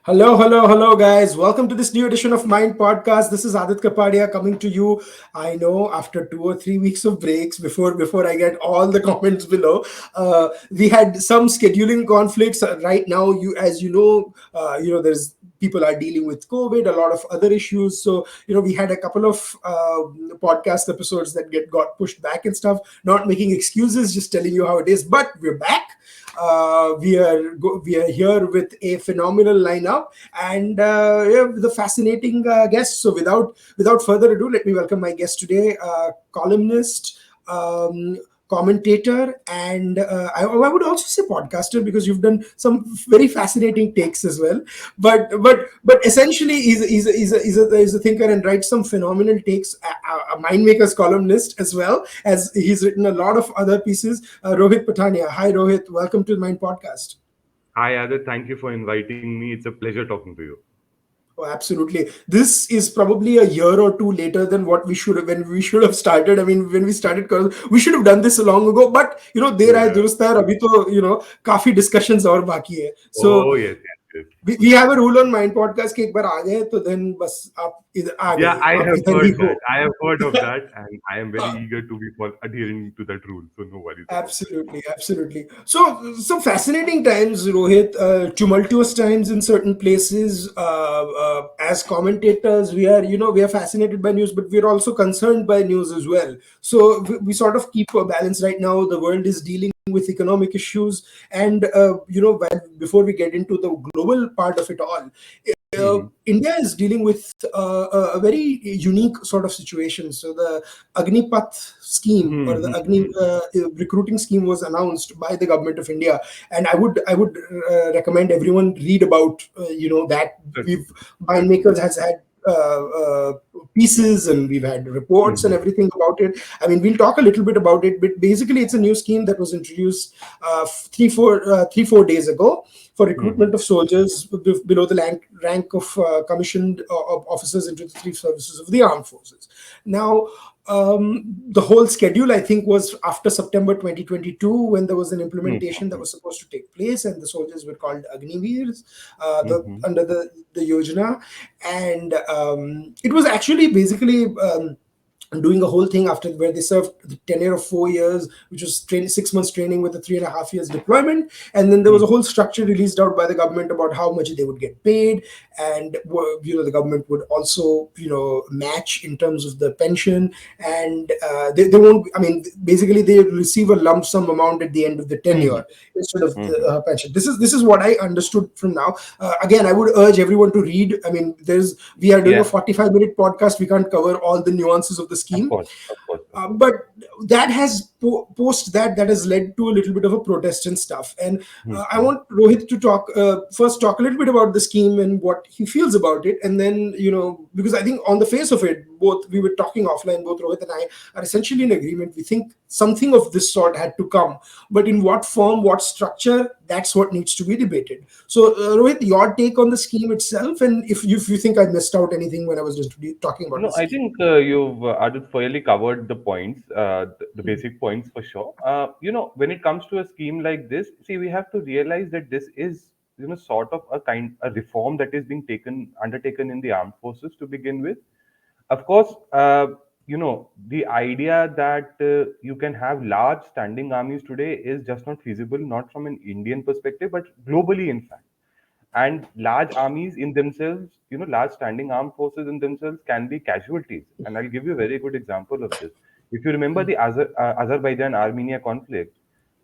Hello, guys. Welcome to this new edition of Mind Podcast. This is Adit Kapadia coming to you. I know after 2 or 3 weeks of breaks, before I get all the comments below, we had some scheduling conflicts. Right now, there's people are dealing with COVID, a lot of other issues. So we had a couple of podcast episodes that got pushed back and stuff. Not making excuses, just telling you how it is. But we're back. We are here with a phenomenal lineup and with a fascinating guest. So without further ado, let me welcome my guest today, columnist, commentator, and I would also say podcaster because you've done some very fascinating takes as well. But essentially, he's a thinker and writes some phenomenal takes. A mind maker's columnist as well as he's written a lot of other pieces. Rohit Pathania. Hi, Rohit. Welcome to the Mind Podcast. Hi, Aadit. Thank you for inviting me. It's a pleasure talking to you. Oh, absolutely. This is probably a year or two later than what we should have when we should have started. I mean, when we started, we should have done this long ago. But देर आए Yeah. दुरुस्त है और अभी तो काफी discussions और बाकी है. Oh, So yes, yes, yes. we have a rule on Mind Podcast कि एक बार आ गए तो then बस आप इधर आ Yeah, गए I आप have इधर ही heard हो. that. I have heard of that, and I am very eager to be adhering to that rule. So no worries about that. Absolutely. So, some fascinating times, Rohit. Tumultuous times in certain places. As commentators, we are fascinated by news, but we're also concerned by news as well. So, we sort of keep a balance right now. The world is dealing with economic issues, and before we get into the global part of it all, India is dealing with a very unique sort of situation. So the Agnipath scheme or the Agni recruiting scheme was announced by the government of India, and I would recommend everyone read about that. We've Certainly, Mindmakers has had pieces and we've had reports and certainly. everything about it. I mean, we'll talk a little bit about it, but basically, it's a new scheme that was introduced 3 4 days ago for recruitment of soldiers below the rank of commissioned officers into the three services of the armed forces. Now, the whole schedule, I think, was after September 2022 when there was an implementation that was supposed to take place, and the soldiers were called Agniveers under the Yojana. And it was actually basically. Doing a whole thing after where they served the tenure of 4 years, which was 6 months training with a 3.5 years deployment, and then there was a whole structure released out by the government about how much they would get paid, and the government would also match in terms of the pension, and they won't. I mean, basically they receive a lump sum amount at the end of the tenure instead of the pension. This is what I understood from now. Again, I would urge everyone to read. I mean, we are doing a Yeah, 45-minute podcast. We can't cover all the nuances of the of scheme. course, of course, of course. But that has post that has led to a little bit of a protest and stuff. And I want Rohit to talk a little bit about the scheme and what he feels about it, and then because I think on the face of it, both we were talking offline, both Rohit and I are essentially in agreement. We think something of this sort had to come, but in what form, what structure, that's what needs to be debated. So, Rohit, your take on the scheme itself, and if you think I missed out anything when I was just talking about No, the I scheme. think you've Aadit fairly covered the points, the basic points for sure. When it comes to a scheme like this, see, we have to realize that this is, sort of a reform that is being undertaken in the armed forces to begin with. Of course, the idea that you can have large standing armies today is just not feasible, not from an Indian perspective, but globally, in fact. And large armies in themselves, large standing armed forces in themselves can be casualties. And I'll give you a very good example of this. If you remember the Azerbaijan Armenia conflict,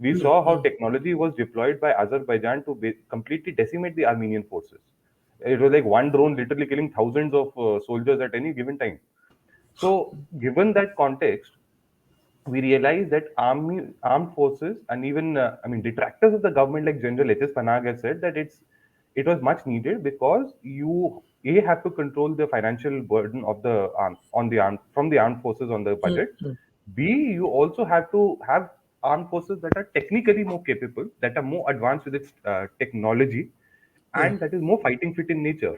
we saw how technology was deployed by Azerbaijan to completely decimate the Armenian forces. It was like one drone literally killing thousands of soldiers at any given time. So, given that context, we realized that armed forces and even detractors of the government like General H.S. Panag has said that it was much needed because you have to control the financial burden of the on the armed from the armed forces on the budget. B, you also have to have armed forces that are technically more capable, that are more advanced with its technology, Yeah. and that is more fighting fit in nature.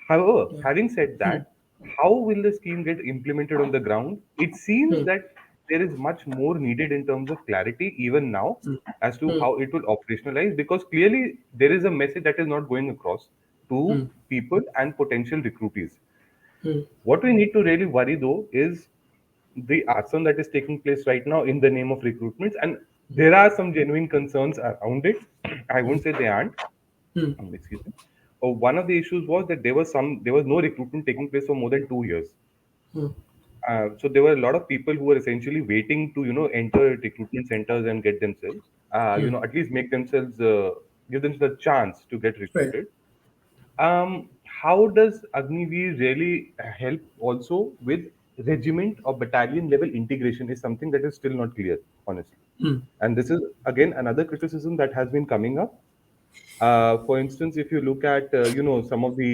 However, Yeah. having said that, how will the scheme get implemented on the ground? It seems that there is much more needed in terms of clarity even now as to how it will operationalize, because clearly there is a message that is not going across to Hmm. people and potential recruitees. Hmm. What we need to really worry though is the arson that is taking place right now in the name of recruitments, and there are some genuine concerns around it. I won't say they aren't. Hmm. Excuse me. One of the issues was that there was no recruitment taking place for more than 2 years. Hmm. So there were a lot of people who were essentially waiting to enter recruitment centers and get themselves at least make themselves give themselves a chance to get Right. recruited. How does Agniveer really help also with regiment or battalion level integration is something that is still not clear, honestly. Hmm. And this is again another criticism that has been coming up. For instance, if you look at some of the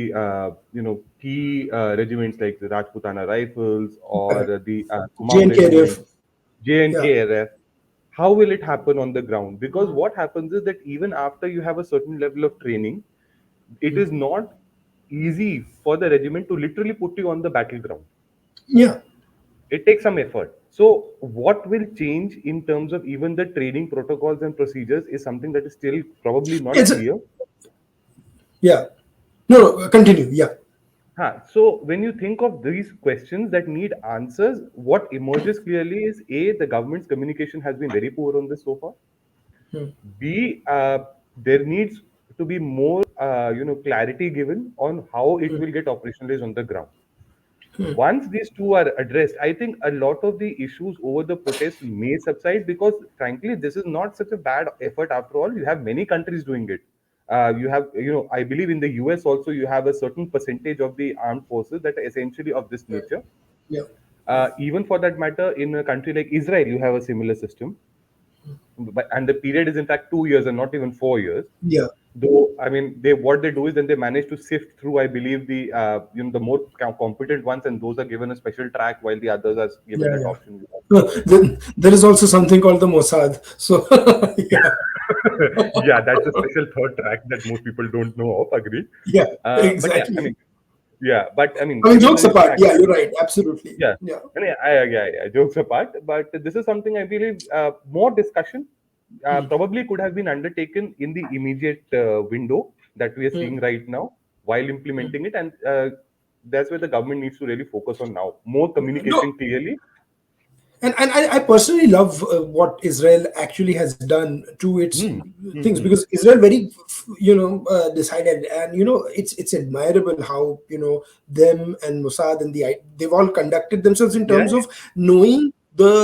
key regiments like the Rajputana Rifles or Yeah. the Kumaon JNKRF. Regiment, Yeah. JNKRF, how will it happen on the ground? Because what happens is that even after you have a certain level of training, it Hmm. is not easy for the regiment to literally put you on the battleground. Yeah. It takes some effort. So, what will change in terms of even the training protocols and procedures is something that is still probably not It's a, clear. yeah. No, no, continue. Yeah. So, when you think of these questions that need answers, what emerges clearly is A, the government's communication has been very poor on this so far. Hmm. B, there needs to be more, clarity given on how it Hmm. will get operationalized on the ground. Hmm. Once these two are addressed, I think a lot of the issues over the protest may subside because, frankly, this is not such a bad effort after all. You have many countries doing it. I believe in the US also, you have a certain percentage of the armed forces that are essentially of this Yeah. nature. Yeah. Even for that matter, in a country like Israel, you have a similar system. And the period is in fact 2 years and not even 4 years. Yeah. Though I mean, they what they do is then they manage to sift through, I believe, the the more competent ones, and those are given a special track while the others are given Yeah. that Yeah. option. No, then there is also something called the Mossad. So yeah. Yeah, that's a special third track that most people don't know of. Agreed. Yeah. But yeah, I Exactly. mean, yeah, but I mean, I mean, jokes similarly, apart. Yeah, you're right. Absolutely. yeah, Yeah. and yeah, jokes apart, but this is something I believe more discussion Hmm. probably could have been undertaken in the immediate window that we are Hmm. seeing right now while Hmm. implementing it, and that's where the government needs to really focus on now. More No, communication clearly. and I personally love what Israel actually has done to its Hmm. things, Hmm. because Israel very decided, and it's admirable how them and Mossad and they've all conducted themselves in Yeah. terms of knowing the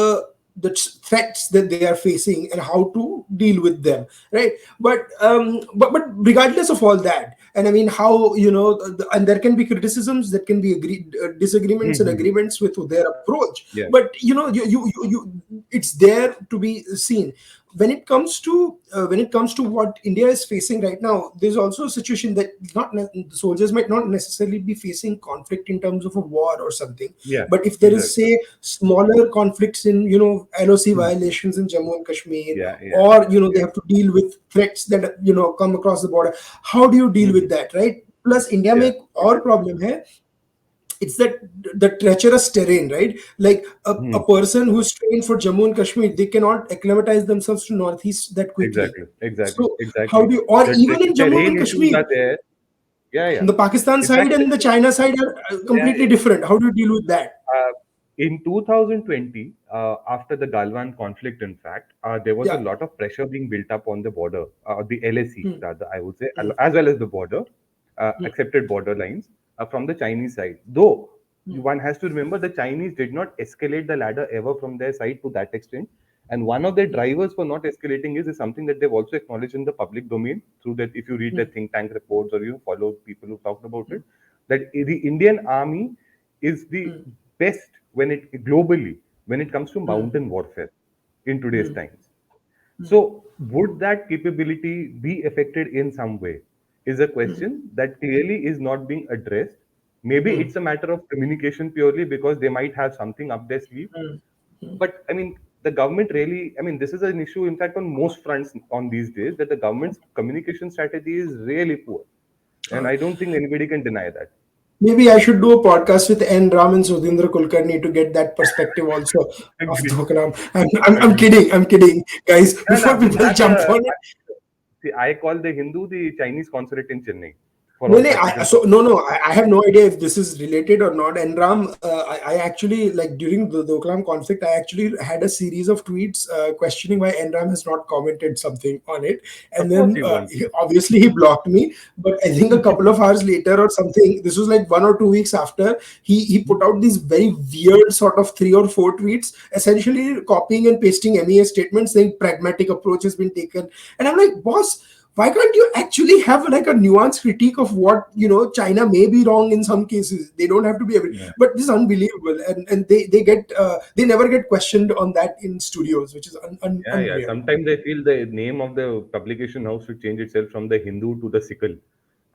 threats that they are facing and how to deal with them, right? But regardless of all that, and I mean, how and there can be criticisms, that can be Hmm. disagreements and Hmm. agreements with their approach, Yeah. but it's there to be seen. When it comes to what India is facing right now, there's also a situation that the soldiers might not necessarily be facing conflict in terms of a war or something, Yeah. but if there is, Exactly. say, smaller conflicts in LOC Hmm. Hmm. violations in Jammu and Kashmir, Yeah. Yeah. or they Yeah. have to deal with threats that come across the border, how do you deal Hmm. with that, right? Plus, India Yeah. make our problem hai, it's that the treacherous terrain, right? Like Hmm. a person who's trained for Jammu and Kashmir, they cannot acclimatize themselves to Northeast that quickly. Exactly. Exactly. So how Exactly. do you, or The even in Jammu terrain and issues Kashmir, are there. Yeah. Yeah. the Pakistan In side fact, and the China side are yeah. completely different. How do you deal with that? Uh, in 2020, after the Galwan conflict, in fact, there was a Yeah. lot of pressure being built up on the border, the LAC, Hmm. rather, I would say, Hmm. as well as the border, Hmm. accepted border lines from the Chinese side. Though Hmm. one has to remember the Chinese did not escalate the ladder ever from their side to that extent. And one of their drivers for not escalating is something that they've also acknowledged in the public domain through that, if you read the Hmm. think tank reports or you follow people who talked about it, that the Indian army is the Hmm. best when it globally when it comes to Hmm. mountain warfare in today's Hmm. times. So would that capability be affected in some way is a question that clearly is not being addressed. Maybe Hmm. it's a matter of communication purely because they might have something up their sleeve. Hmm. But I mean, the government really, I mean, this is an issue, in fact, on most fronts on these days, that the government's communication strategy is really poor. And Uh, I don't think anybody can deny that. Maybe I should do a podcast with N. Ram and Sudhindra Kulkarni to get that perspective also of Agree. Dhokram. I'm Agree. kidding. I'm kidding, guys. No, no, Before we people have jump on it, see, I call the Hindu the Chinese consulate in Chennai. for No, all no, practical so purposes. I have no idea if this is related or not. And Ram, I actually, like, during the Doklam conflict, I actually had a series of tweets questioning why Enram has not commented something on it. And Of course then he won't. obviously he blocked me. But I think a couple of hours later or something, this was like 1 or 2 weeks after, he put out these very weird sort of 3 or 4 tweets, essentially copying and pasting MEA statements saying pragmatic approach has been taken. And I'm like, boss, why can't you actually have like a nuanced critique of what, China may be wrong in some cases? They don't have to be every, Yeah. but this is unbelievable. And they get they never get questioned on that in studios, which is Yeah. unreal. Sometimes I feel the name of the publication house should change itself from the Hindu to the sickle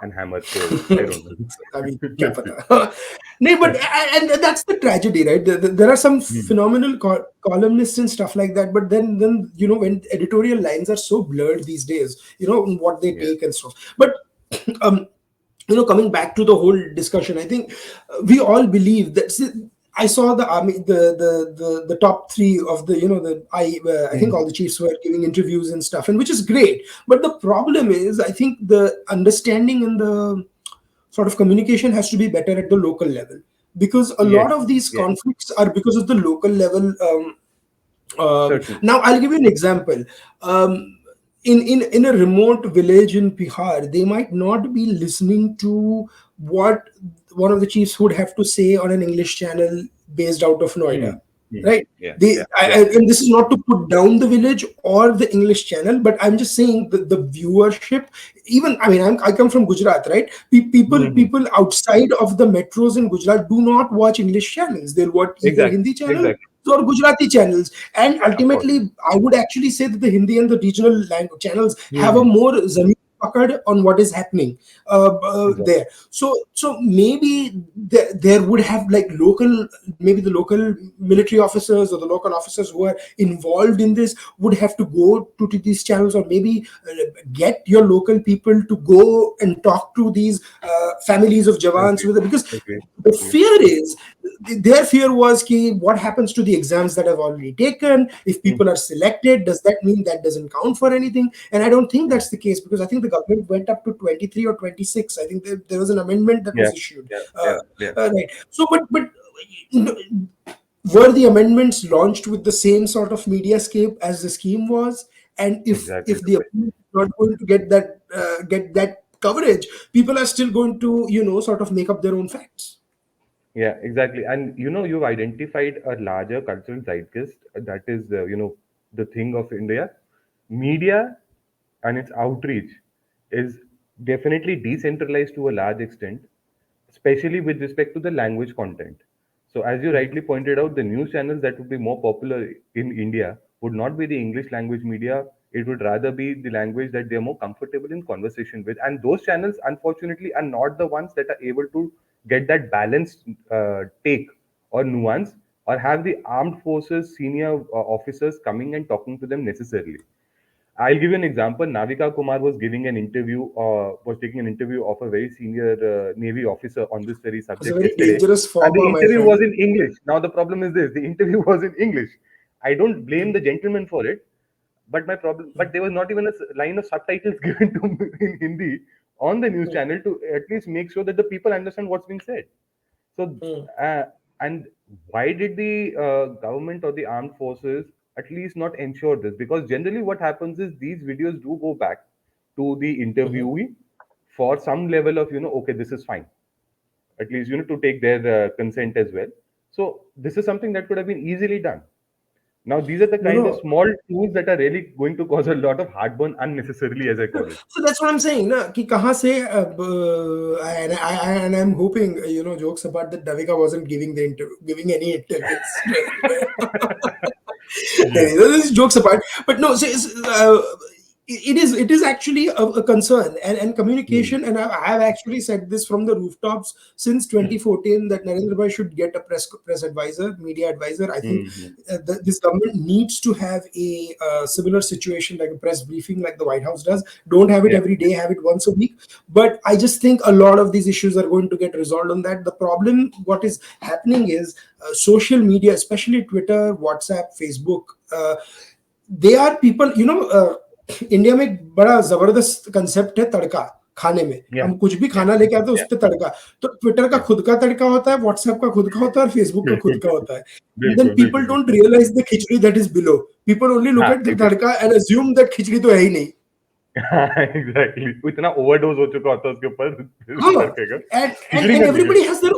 and hammer. So I don't know. I mean, kya pata. No, but and that's the tragedy, right? There are some Hmm. phenomenal columnists and stuff like that, but then when editorial lines are so blurred these days, what they Yeah. take and stuff. But um, coming back to the whole discussion, I think we all believe that. See, I saw the army, the top three of the, I think all Hmm. the chiefs were giving interviews and stuff, and which is great. But the problem is, I think the understanding and the sort of communication has to be better at the local level, because a lot Yes. of these Yes. conflicts are because of the local level. Certain. Now, I'll give you an example. Um, in a remote village in Bihar, they might not be listening to what one of the chiefs would have to say on an English channel based out of Hmm. Noida, Hmm. right? Yeah. Yeah. Yeah. And this is not to put down the village or the English channel, but I'm just saying that the viewership, even, I mean, I come from Gujarat, right? Hmm. People outside of the metros in Gujarat do not watch English channels. They'll watch either Exactly. Hindi channel Exactly. or Gujarati channels. And Of course. ultimately, I would actually say that the Hindi and the regional language channels have a Hmm. more zameen pakad on what is happening Exactly. there. So maybe there would have, like, maybe the local military officers or the local officers who are involved in this would have to go to these channels, or maybe get your local people to go and talk to these families of jawans, Agree. because Agree. the Agree. fear is, their fear was ki, what happens to the exams that I've already taken? If Hmm. people are selected, does that mean that doesn't count for anything? And I don't think Hmm. that's the case, because I think the government went up to 23 or 26. I think there was an amendment that Yeah. was issued. Yeah. Yeah. Yeah. Right. So, but you know, were the amendments launched with the same sort of mediascape as the scheme was? And Exactly if the the point. appeal is not going to get that coverage, people are still going to, sort of make up their own facts. Yeah, exactly. And you've identified a larger cultural zeitgeist that is, the thing of India. Media and its outreach is definitely decentralized to a large extent, especially with respect to the language content. So, as you rightly pointed out, the news channels that would be more popular in India would not be the English language media. It would rather be the language that they're more comfortable in conversation with. And those channels, unfortunately, are not the ones that are able to get that balanced take or nuance, or have the armed forces senior officers coming and talking to them necessarily. I'll give you an example. Navika Kumar was giving an interview, was taking an interview of a very senior Navy officer on this very It's a subject very yesterday, dangerous and the format, my interview was friend. in English. Now the problem is this: the interview was in English. I don't blame the gentleman for it, but but there was not even a line of subtitles given to me in Hindi on the news channel to at least make sure that the people understand what's being said. So, uh, and why did the government or the armed forces at least not ensure this? Because generally, what happens is these videos do go back to the interviewee for some level of, okay, this is fine. At least, to take their consent as well. So, this is something that could have been easily done. Now, these are the No, kind of no. small tools that are really going to cause a lot of heartburn unnecessarily, as I call it. So that's what I'm saying, na, कि कहाँ से and I'm hoping, jokes apart, that Davika wasn't giving any interviews. Anyway, this is jokes apart, but no, so it is actually a concern, and Hmm. communication, and I have actually said this from the rooftops since 2014, that Narendra Bhai should get a press advisor, media advisor. I think Hmm. this government needs to have a similar situation, like a press briefing, like the White House does. Don't have it Yeah. every day, have it once a week. But I just think a lot of these issues are going to get resolved on that. The problem, what is happening is, social media, especially Twitter, WhatsApp, Facebook, they are people, India में एक बड़ा जबरदस्त concept है तड़का. खाने में, Yeah. हम कुछ भी Yeah. खाना लेके आते हैं उस Yeah. पे तड़का, तो ट्विटर का Yeah. खुद का तड़का होता है, व्हाट्सएप का खुद का होता है और फेसबुक का खुद का होता है, and then बिल्कुल people बिल्कुल don't बिल्कुल। realize the khichdi that is below, people only look हाँ at the exactly. Tadka and assume that खिचड़ी तो है ही नहीं। हाँ एग्जैक्टली, इतना ओवरडोज हो चुका होता है उसके ऊपर हाँ, तड़के का, and खिचड़ी and में भी है।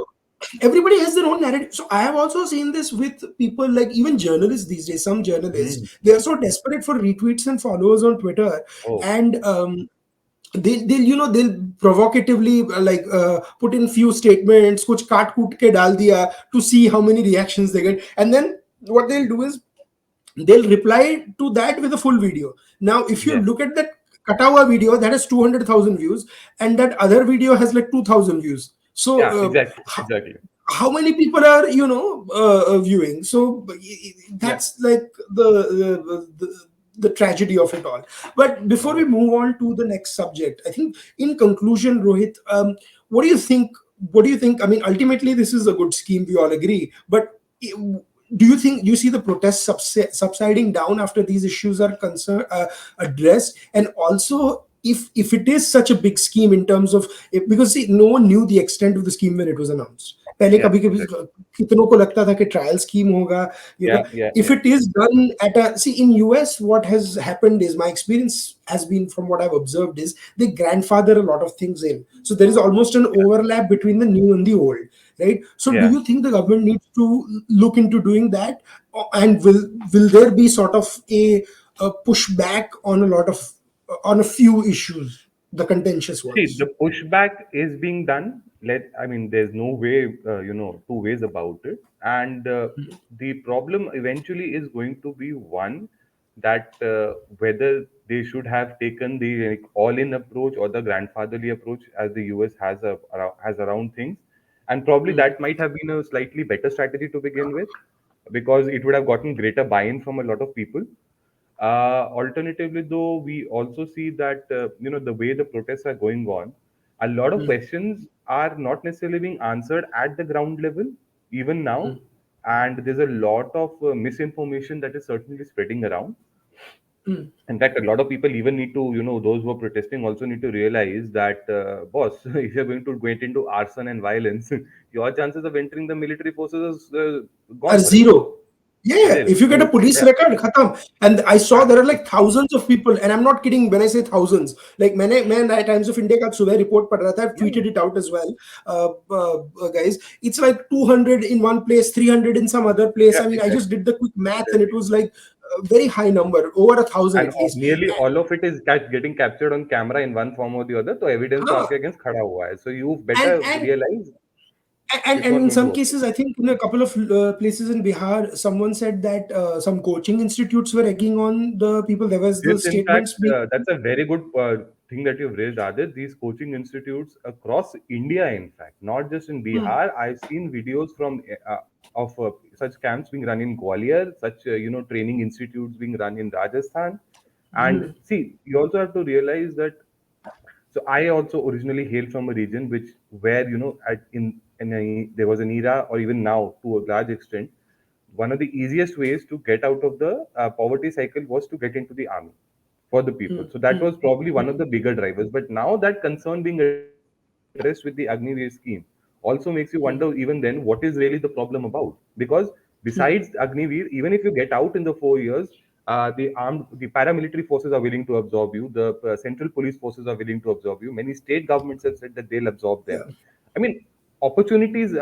everybody has their own narrative. So I have also seen this with people, like even journalists these days. Some hmm. journalists, they are so desperate for retweets and followers on Twitter, oh and they'll they'll provocatively put in few statements, kuch kaat koot ke dal diya, to see how many reactions they get, and then what they'll do is they'll reply to that with a full video. Now, if you yes. look at that Katawa video, that has 200,000 views, and that other video has like 2,000 views. So, या exactly exactly. how many people are viewing? So या that's like the tragedy of it all. But before we move on to the next subject, I think in conclusion, Rohit, what do you think? What do you think? I mean, ultimately, this is a good scheme. We all agree. But do you think you see the protests subsiding down after these issues are addressed? And also, if it is such a big scheme in terms of, because see, no one knew the extent of the scheme when it was announced. पहले या कभी कभी exactly. कितनों को लगता था कि trial scheme होगा, if या it is done at a, see in US what has happened is, my experience has been, from what I've observed, is they grandfather a lot of things in, so there is almost an overlap between the new and the old, right? So do या you think the government needs to look into doing that? And will there be sort of a pushback on a lot of, on a few issues, the contentious See, ones? the pushback is being done. I mean, there's no way, two ways about it. And the problem eventually is going to be one, that whether they should have taken the all-in approach or the grandfatherly approach as the US has around things, and probably that might have been a slightly better strategy to begin with, because it would have gotten greater buy-in from a lot of people. Alternatively, though, we also see that the way the protests are going on, a lot of questions are not necessarily being answered at the ground level even now, and there's a lot of misinformation that is certainly spreading around. In fact, a lot of people even need to, those who are protesting also need to realize that, boss, if you're going to get into arson and violence, your chances of entering the military forces is Are gone forever. zero. Yeah. Zero. If you get a So, police yeah. record, khatam. And I saw हाँ, there are like thousands of people, and I'm not kidding when I say thousands. Like मैं Times of India का सुबह report पढ़ रहा था. I've yeah. tweeted it out as well, guys. It's like 200 in one place, 300 in some other place. Yeah, I mean, I just exactly. did the quick math, and it Exactly. was like a very high number, over 1,000 And at least. nearly all of it is getting captured on camera in one form or the other. So evidence तो हाँ, आपके against खड़ा हुआ है. So you better and realize it's and not in going to some work. cases, I think in a couple of places in Bihar, someone said that some coaching institutes were egging on the people. There was the This, in fact, statements being. that's a very good thing that you've raised, Adit. These coaching institutes across India, in fact, not just in Hmm, Bihar. I've seen videos from of such camps being run in Gwalior, such training institutes being run in Rajasthan. And hmm, see, you also have to realize that. So I also originally hail from a region which where there was an era, or even now to a large extent, one of the easiest ways to get out of the poverty cycle was to get into the army for the people. hmm, So that hmm, was probably one hmm. of the bigger drivers. But now that concern being addressed with the Agniveer scheme also makes you wonder, even then, what is really the problem about? Because besides Agniveer, even if you get out in the 4 years, the paramilitary forces are willing to absorb you. The central police forces are willing to absorb you. Many state governments have said that they'll absorb them. Yeah. I mean, opportunities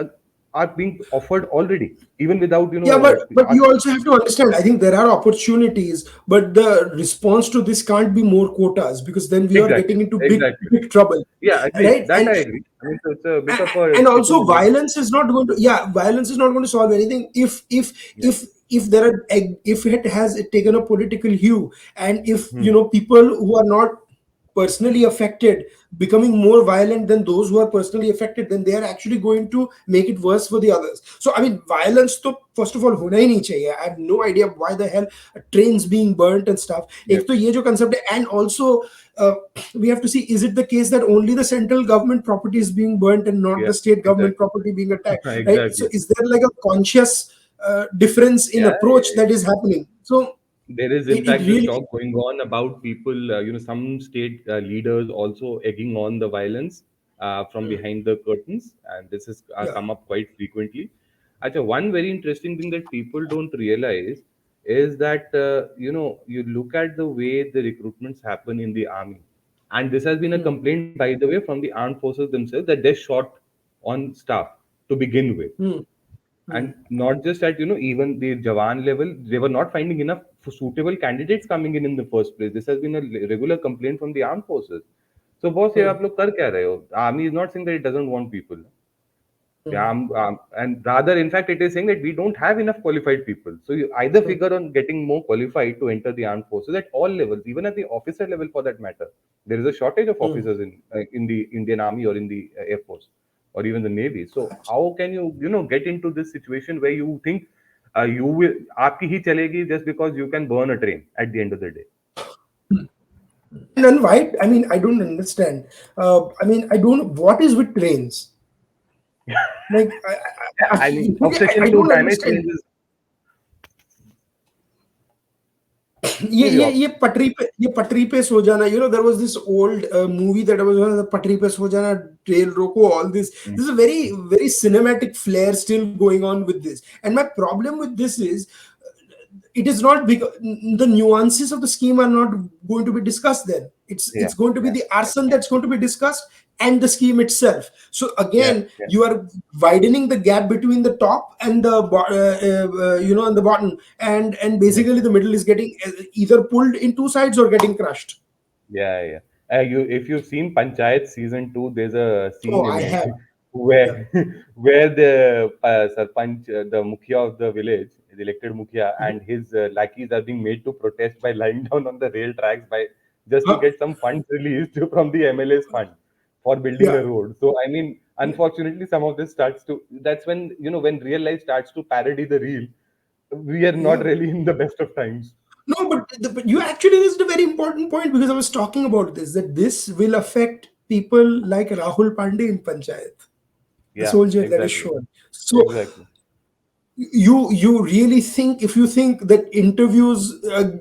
are being offered already, even without Yeah, but you also have to understand. I think there are opportunities, but the response to this can't be more quotas, because then we are exactly, getting into exactly. big trouble, Yeah, agreed. right? That I agree. I mean, so it's a bit of a And chicken also and egg. violence is not going to, yeah, violence is not going to solve anything Yeah. if there are, if it has taken a political hue, and if Hmm. people who are not personally affected becoming more violent than those who are personally affected, then they are actually going to make it worse for the others. So I mean, violence to first of all hona hi nahi chahiye. I have no idea why the hell trains being burnt and stuff. Yeah. Ek to ye jo concept hai, and also uh, we have to see, is it the case that only the central government property is being burnt and not Yeah. the state government Exactly. property being attacked, right? So Exactly. is there like a conscious difference in Yeah. approach Yeah. that is happening? So There is, in it fact, this really, talk going on about people, some state leaders also egging on the violence from behind the curtains, and this has yeah. come up quite frequently. Actually, one very interesting thing that people don't realize is that, you look at the way the recruitments happen in the army, and this has been a Hmm. complaint, by the way, from the armed forces themselves, that they're short on staff to begin with. Hmm. Hmm. And not just at, even the Jawan level, they were not finding enough suitable candidates coming in the first place. This has been a regular complaint from the armed forces. So boss, ये Hmm. आप लोग कर क्या रहे हो? Army is not saying that it doesn't want people. Yeah, Hmm. and rather, in fact, it is saying that we don't have enough qualified people. So you either Hmm. figure on getting more qualified to enter the armed forces at all levels, even at the officer level for that matter. There is a shortage of Hmm. officers in the Indian Army or in the Air Force or even the Navy. So how can you get into this situation where you think you will आपकी ही चलेगी just because you can burn a train at the end of the day? And then why? I mean, I don't understand. I mean, I don't. What is with trains? Like, I mean, I obsession to don't damage understand. trains is. ये पटरी पे सो जाना, there was this old movie that was पटरी पे सो जाना, train roko, all this. This is a very very cinematic flair still going on with this, and my problem with this is it is not because the nuances of the scheme are not going to be discussed then. It's Yeah, going to be yeah, the arson that's going to be discussed, and the scheme itself. So yeah, again, yeah. you are widening the gap between the top and the and the bottom, and Yeah. basically the middle is getting either pulled in two sides or getting crushed. Yeah, yeah. If you've seen Panchayat season 2, there's a scene Oh, in I it have. Yeah. where where the Sarpanch, the Mukhya of the village, the elected Mukhya, Mhm. and his lackeys are being made to protest by lying down on the rail tracks by just to Huh? get some funds released from the MLA's fund for building Yeah. the road. So I mean, unfortunately, some of this starts to. That's when when real life starts to parody the real. We are not Yeah. really in the best of times. No, but you actually raised a very important point, because I was talking about this, that this will affect people like Rahul Pandey in Panchayat, the Yeah, soldier that is exactly, shown. So exactly. you really think, if you think that interviews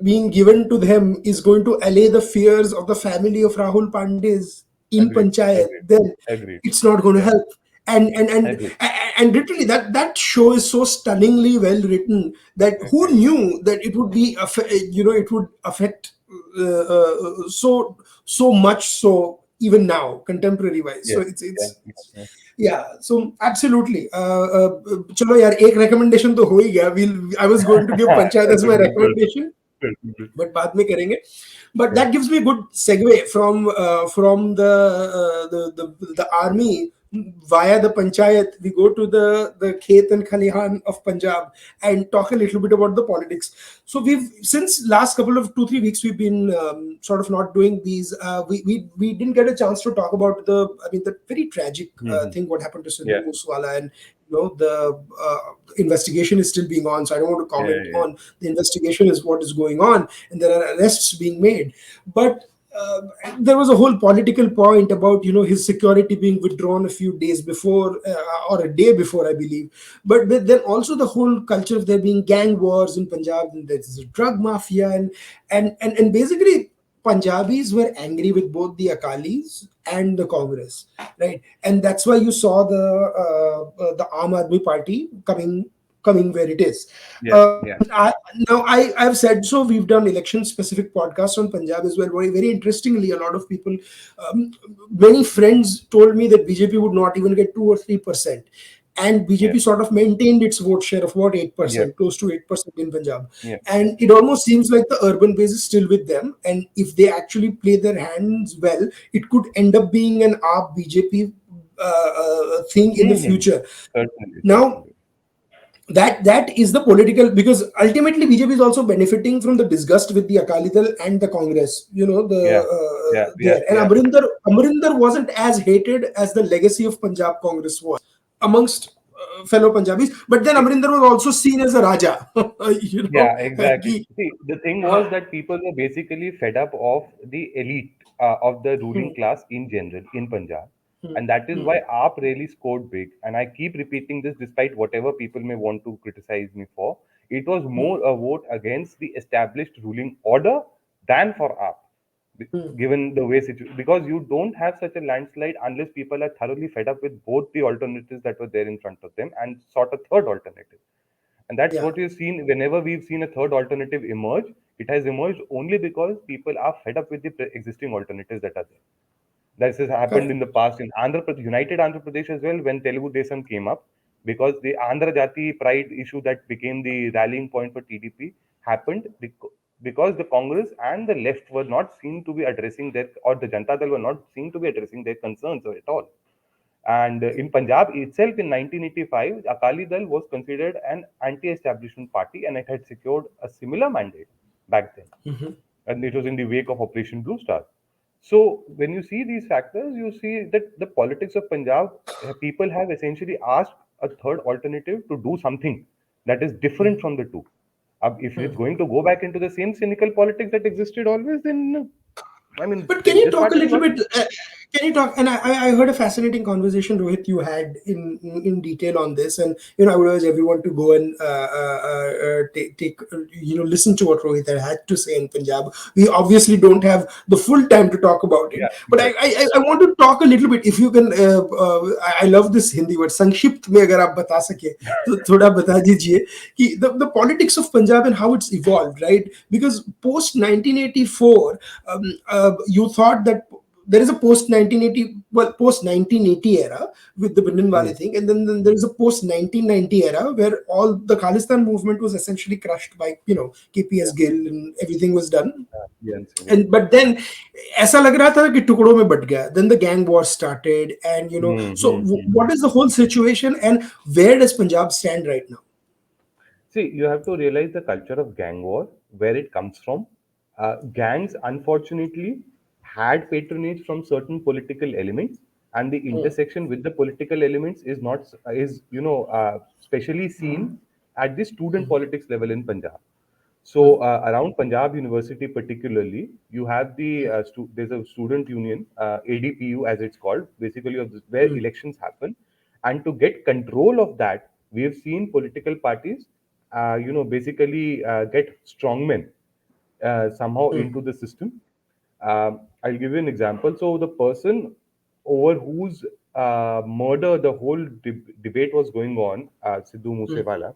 being given to them is going to allay the fears of the family of Rahul Pandey's in Agreed. Panchayat, Agreed. then Agreed. it's not going to Yeah. help. Agreed. And literally that show is so stunningly well written that who Agreed. knew that it would be it would affect so much, so even now contemporary wise. So Yes. Yeah. it's Yeah. Yeah. yeah, so absolutely. चलो यार, एक recommendation तो हो ही गया. I was going to give Panchayat as my Certainly. recommendation, Certainly. but बाद में करेंगे. But Yeah. that gives me a good segue from the army via the panchayat. We go to the Khet and Khalihan of Punjab and talk a little bit about the politics. So we've, since last couple of 2-3 weeks, we've been sort of not doing these. We didn't get a chance to talk about the very tragic Hmm. thing what happened to Yeah. Sidhu Moosewala, and the investigation is still being on. So I don't want to Yeah. comment Yeah. on the investigation is what is going on, and there are arrests being made. But uh, there was a whole political point about his security being withdrawn a few days before, or a day before, I believe. But then also the whole culture of there being gang wars in Punjab, and there's a drug mafia, and basically Punjabis were angry with both the Akalis and the Congress, right? And that's why you saw the Aam Aadmi Party coming where it is. Yeah. Yeah. I've said so. We've done election specific podcasts on Punjab as well. Very, very interestingly, a lot of people, um, many friends told me that BJP would not even get 2 or 3%. And Yeah. BJP sort of maintained its vote share of about Yeah. 8%, close to 8% in Punjab. Yeah. Yeah. And it almost seems like the urban base is still with them. And if they actually play their hands well, it could end up being an AAP BJP thing in the Hmm. future. Certainly. Now, Certainly. that is the political, because ultimately BJP is also benefiting from the disgust with the Akali Dal and the Congress. Yeah. Yeah. Yeah. There, and Yeah. Amarinder wasn't as hated as the legacy of Punjab Congress was amongst fellow Punjabis. But then Amarinder was also seen as a Raja. Yeah, exactly. Ki, See, the thing uh, was that people were basically fed up of the elite of the ruling class in general in Punjab. mm, And that is mm, why AAP really scored big. And I keep repeating this despite whatever people may want to criticize me for. It was mm, more a vote against the established ruling order than for AAP, mm. given the way because you don't have such a landslide unless people are thoroughly fed up with both the alternatives that were there in front of them and sought a third alternative. And that's Yeah, what you've seen whenever we've seen a third alternative emerge. It has emerged only because people are fed up with the existing alternatives that are there. This has happened correct. in the past in Andhra Pradesh, United Andhra Pradesh as well, when Telugu Desam came up, because the Andhra Jati pride issue that became the rallying point for TDP happened because the Congress and the left were not seen to be addressing their, or the Janata Dal were not seen to be addressing their concerns at all. And in Punjab itself in 1985, Akali Dal was considered an anti-establishment party and it had secured a similar mandate back then. Mhm. And it was in the wake of Operation Blue Star. So when you see these factors, you see that the politics of Punjab, people have essentially asked a third alternative to do something that is different from the two. If it's going to go back into the same cynical politics that existed always, then I mean, But can you this talk a party is little not. bit? Can you talk? And I heard a fascinating conversation, Rohit, you had in detail on this, and I would urge everyone to go and take listen to what Rohit had to say in Punjab. We obviously don't have the full time to talk about it, Yeah, but exactly. I want to talk a little bit. If you can, I love this Hindi word. संक्षिप्त में अगर आप बता सके तो थोड़ा बता दीजिए कि the politics of Punjab and how it's evolved, right? Because post 1984, you thought that there is a post 1980, well, post 1980 era with the Hmm. Bhindanwale thing, and then there is a post 1990 era where all the Khalistan movement was essentially crushed by KPS Yeah. Gill, and everything was done. Yeah. Yeah. And but then ऐसा लग रहा था कि टुकड़ों में but गया. Then the gang war started, and so what is the whole situation, and where does Punjab stand right now? See, you have to realize the culture of gang war, where it comes from. Gangs, unfortunately, had patronage from certain political elements, and the Mm, intersection with the political elements is not is specially seen at the student politics level in Punjab. mm, So around Punjab University, particularly, you have there's a student union, ADPU as it's called, basically of where mm, elections happen, and to get control of that, we have seen political parties, basically get strongmen somehow mm, into the system. I'll give you an example. So the person over whose murder the whole debate was going on, Sidhu mm, Moosewala,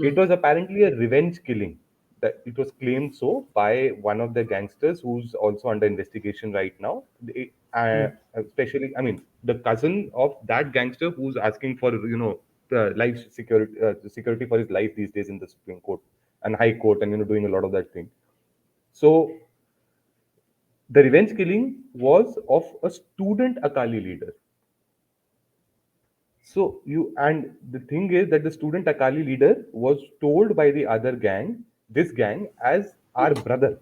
it mm, was apparently a revenge killing. That it was claimed so by one of the gangsters who's also under investigation right now. Especially, I mean, the cousin of that gangster who's asking for the life security for his life these days in the Supreme Court and High Court, and doing a lot of that thing. So the revenge killing was of a student Akali leader. So and the thing is that the student Akali leader was told by the other gang, this gang, as our brother,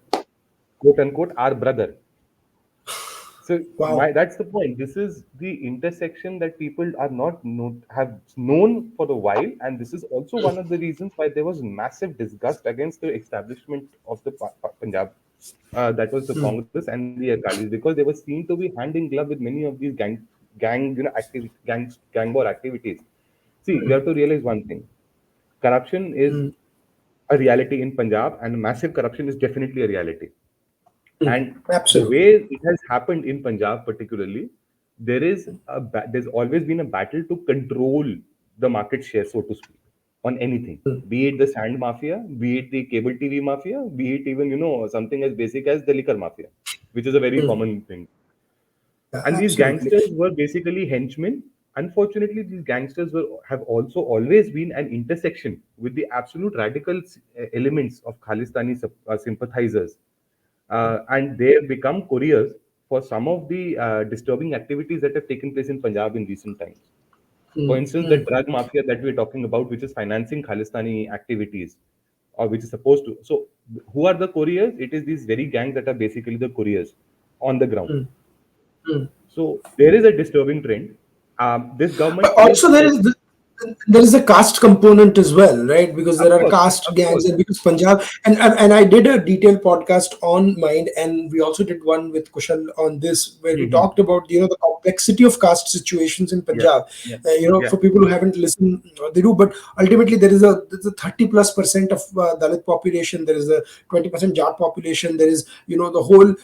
quote unquote, our brother. So wow. that's the point. This is the intersection that people are not have known for a while, and this is also one of the reasons why there was massive disgust against the establishment of the Punjab. That was the Mm, Congress and the Akalis, because they were seen to be hand in glove with many of these gang war activities. See, you mm, have to realize one thing: corruption is mm, a reality in Punjab, and massive corruption is definitely a reality. mm. And the Absolutely. way it has happened in Punjab, particularly, there's always been a battle to control the market share, so to speak, on anything. Mm, Be it the sand mafia, be it the cable TV mafia, be it even something as basic as the liquor mafia, which is a very mm. common thing. Yeah, And these absolutely. gangsters were basically henchmen. Unfortunately, these gangsters have also always been an intersection with the absolute radical elements of Khalistani sympathizers, and they have become couriers for some of the disturbing activities that have taken place in Punjab in recent times. For Mm, instance, the mm, drug mafia that we're talking about, which is financing Khalistani activities, or which is supposed to. So, who are the couriers? It is these very gangs that are basically the couriers on the ground. mm, mm. So, there is a disturbing trend. This government But is also there is focused. there is a caste component as well, right? Because there Of are course, caste of gangs, course. and because Punjab, and I did a detailed podcast on Mind, and we also did one with Kushal on this, where we Hmm. talked about the complexity of caste situations in Yeah, Punjab. yeah, For yeah, people who haven't listened, they do, but ultimately there's a 30+% of Dalit population. There is a 20% Jat population. There is the whole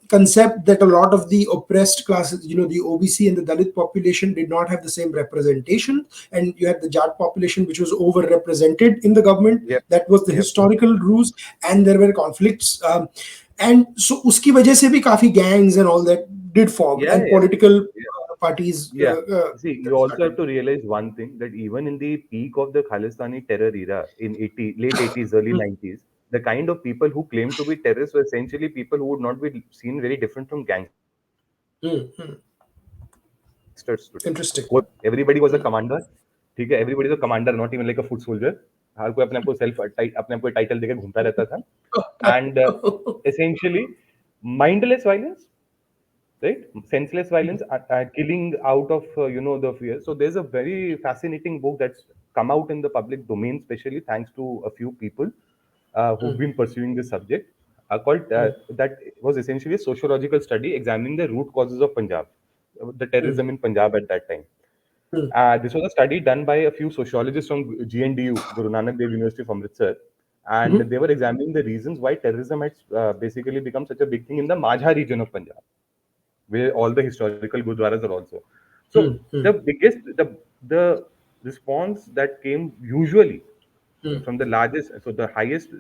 concept that a lot of the oppressed classes, the OBC and the Dalit population did not have the same representation, and you had the Jat population which was overrepresented in the government. yeah, That was the yeah, historical rules, and there were conflicts. And so uski wajah se bhi kafi gangs and all that did form, yeah, and yeah, political yeah. parties Yeah. See, you that also have started. to realize one thing that even in the peak of the Khalistani terror era in late 80s, early Hmm, 90s, the kind of people who claimed to be terrorists were essentially people who would not be seen very different from gangsters today. hmm, hmm. Everybody was a commander. Interesting. ठीक है everybody was a commander, not even like a foot soldier. हर कोई अपने आप को title देके घूमता रहता था. And essentially mindless violence, right? Senseless violence, killing out of the fear. So there's a very fascinating book that's come out in the public domain, especially thanks to a few people who've been pursuing this subject, called that was essentially a sociological study examining the root causes of Punjab, the terrorism in Punjab at that time. This was a study done by a few sociologists from GNDU, Guru Nanak Dev University of Amritsar, and they were examining the reasons why terrorism had basically become such a big thing in the Majha region of Punjab, where all the historical gurdwaras are also. So the response that came usually from the largest, so the highest,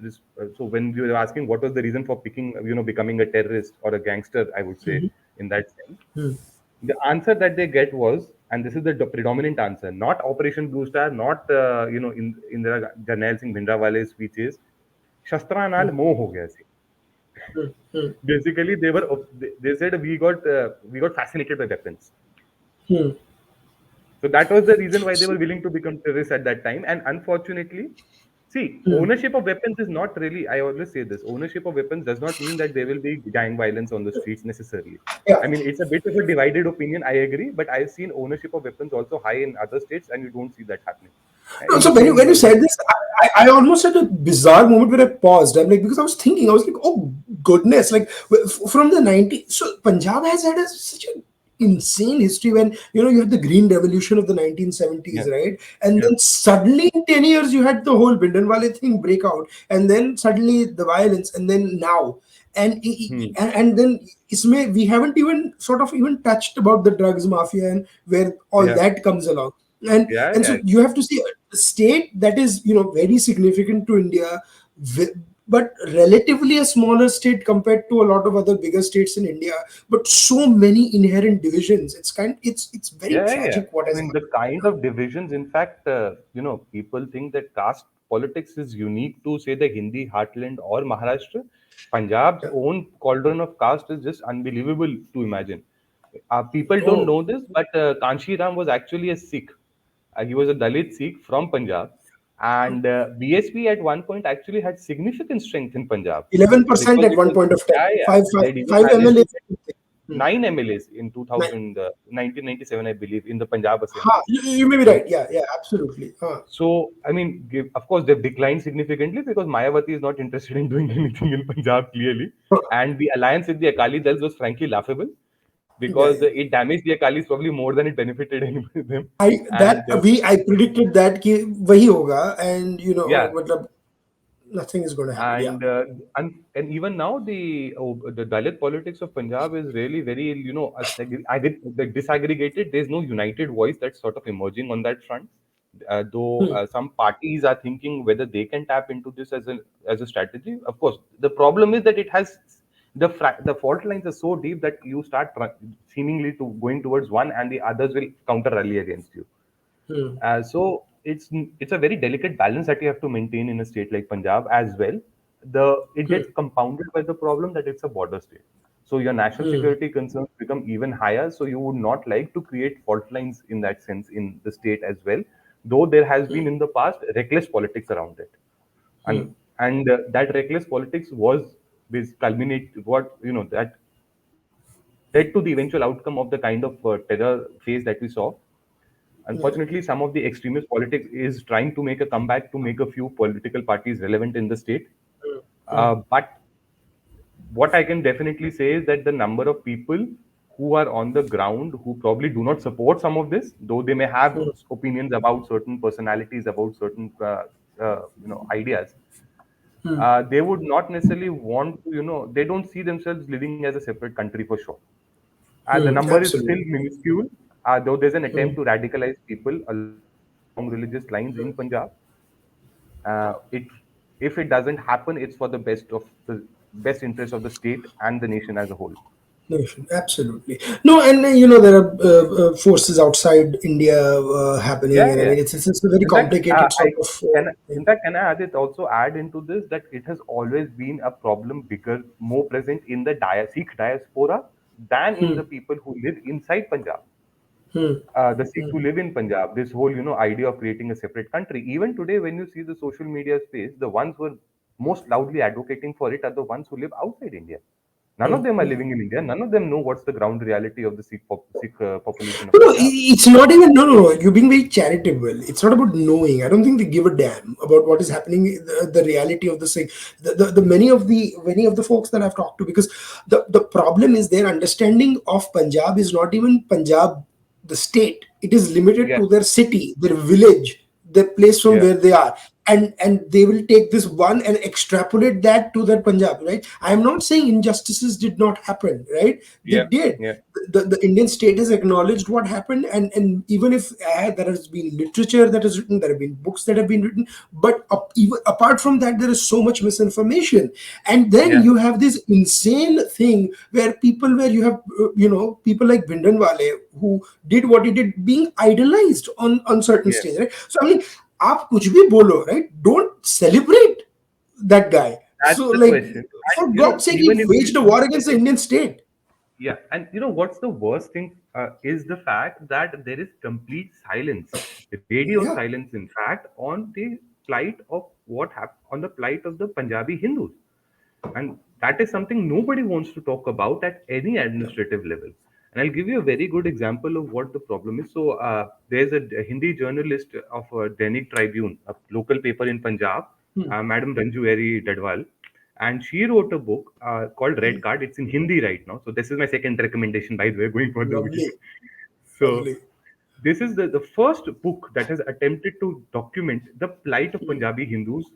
so when we were asking what was the reason for picking, becoming a terrorist or a gangster, I would say in that sense, the answer that they get was, and this is the predominant answer, not Operation Blue Star, not in Indira Jarnail Singh Bhindrawale's speeches, shastra naal moh ho gaya si. Basically, they said we got fascinated by weapons. So that was the reason why they were willing to become terrorists at that time. And unfortunately, see, ownership of weapons is not really, I always say this, ownership of weapons does not mean that there will be gang violence on the streets necessarily. Yeah. I mean, it's a bit of a divided opinion, I agree, but I've seen ownership of weapons also high in other states, and you don't see that happening. No, In the so when you same when you said this, I almost had a bizarre moment where I paused. I'm like, because I was thinking, I was like, oh goodness, like from the 90s. So Punjab has had such an insane history when you had the Green Revolution of the 1970s, yeah, right? And yeah. then suddenly in 10 years you had the whole Bindranwale thing break out, and then suddenly the violence, and then now. Hmm. And then we haven't even sort of even touched about the drugs mafia and where all Yeah, that comes along. And yeah. so you have to see a state that is very significant to India, but relatively a smaller state compared to a lot of other bigger states in India, but so many inherent divisions. It's very Yeah. tragic what I has mean, the happened. kind of divisions, in fact, people think that caste politics is unique to, say, the Hindi heartland or Maharashtra. Punjab's Yeah. own cauldron of caste is just unbelievable to imagine. People don't Oh, know this, but Kanshi Ram was actually a Sikh. He was a Dalit Sikh from Punjab. And BSP at one point actually had significant strength in Punjab 11% because at it one was, point of time. yeah, yeah. Five, five, They'd even five managed to MLAs. get Hmm. 9 MLAs in Nine. 1997, I believe, in the Punjab Ha, Assembly, you may be right? right. Yeah, yeah, absolutely. So, I mean, of course, they've declined significantly because Mayawati is not interested in doing anything in Punjab, clearly. And the alliance with the Akali Dals was frankly laughable Yeah, because yeah. it damaged the Akalis probably more than it benefited any of them. I And that we I predicted that कि वही होगा, and yeah, मतलब nothing is going to happen. Yeah. and even now the Dalit politics of Punjab is really very like disaggregated. There's no united voice that's sort of emerging on that front. Though Hmm. some parties are thinking whether they can tap into this as a strategy. Of course, the problem is that it has the fault lines are so deep that you start seemingly to going towards one, and the others will counter rally against you. Hmm. So it's a very delicate balance that you have to maintain in a state like Punjab as well. It Hmm. gets compounded by the problem that it's a border state. So your national Hmm. security concerns become even higher. So you would not like to create fault lines in that sense in the state as well. Though there has been in the past reckless politics around it, Hmm. and that reckless politics was this culminate what that led to the eventual outcome of the kind of terror phase that we saw. Yeah. Unfortunately, some of the extremist politics is trying to make a comeback to make a few political parties relevant in the state. Mm. But what I can definitely say is that the number of people who are on the ground who probably do not support some of this, though they may have Mm. opinions about certain personalities, about certain ideas, Mm. they would not necessarily want to, they don't see themselves living as a separate country for sure. The Mm. number is still Absolutely. minuscule, though there's an attempt Mm. to radicalize people along religious lines in Punjab. It If it doesn't happen, it's for the best interest of the state and the nation as a whole. Nation, absolutely. No, and there are forces outside India happening, Yeah, and I yeah. mean it's a very In fact, complicated I sort of can. In thing. fact, can I add it also add into this that it has always been a problem bigger, more present in the Sikh diaspora than in Hmm. the people who live inside Punjab. Hmm. The Sikhs who live in Punjab, this whole idea of creating a separate country. Even today, when you see the social media space, the ones who are most loudly advocating for it are the ones who live outside India. None of them are living in India. None of them know what's the ground reality of the Sikh population of No, Punjab. it's not even. No, no, no. You're being very charitable. It's not about knowing. I don't think they give a damn about what is happening. The reality of the thing. The many of the folks that I've talked to, because the problem is their understanding of Punjab is not even Punjab, the state. It is limited Yeah, to their city, their village, the place from yeah, where they are, and they will take this one and extrapolate that to their Punjab. Right. I am not saying injustices did not happen. Right. They yeah, did. yeah, The Indian state has acknowledged what happened, and even if there has been literature that is written, there have been books that have been written, but even apart from that, there is so much misinformation, and then yeah, you have this insane thing where you have people like Bhindranwale who did what he did being idolized on certain yeah. stage, right? So I mean, आप कुछ भी बोलो, right? Don't celebrate that guy. That's So the like, question. for And God's sake, he even if waged a war against the Indian state. yeah, and what's the worst thing is the fact that there is complete silence, radio Yeah. silence, in fact, on the plight of what happened, on the plight of the Punjabi Hindus. And that is something nobody wants to talk about at any Yeah. administrative level. And I'll give you a very good example of what the problem is. So there's a Hindi journalist of Dainik Tribune, a local paper in Punjab, Hmm. Madam Ranju Eri Dadwal, and she wrote a book called Red Card. It's in Hindi right now. So this is my second recommendation, by the way, going for the week. Lovely. So Lovely. this is the first book that has attempted to document the plight of Punjabi Hindus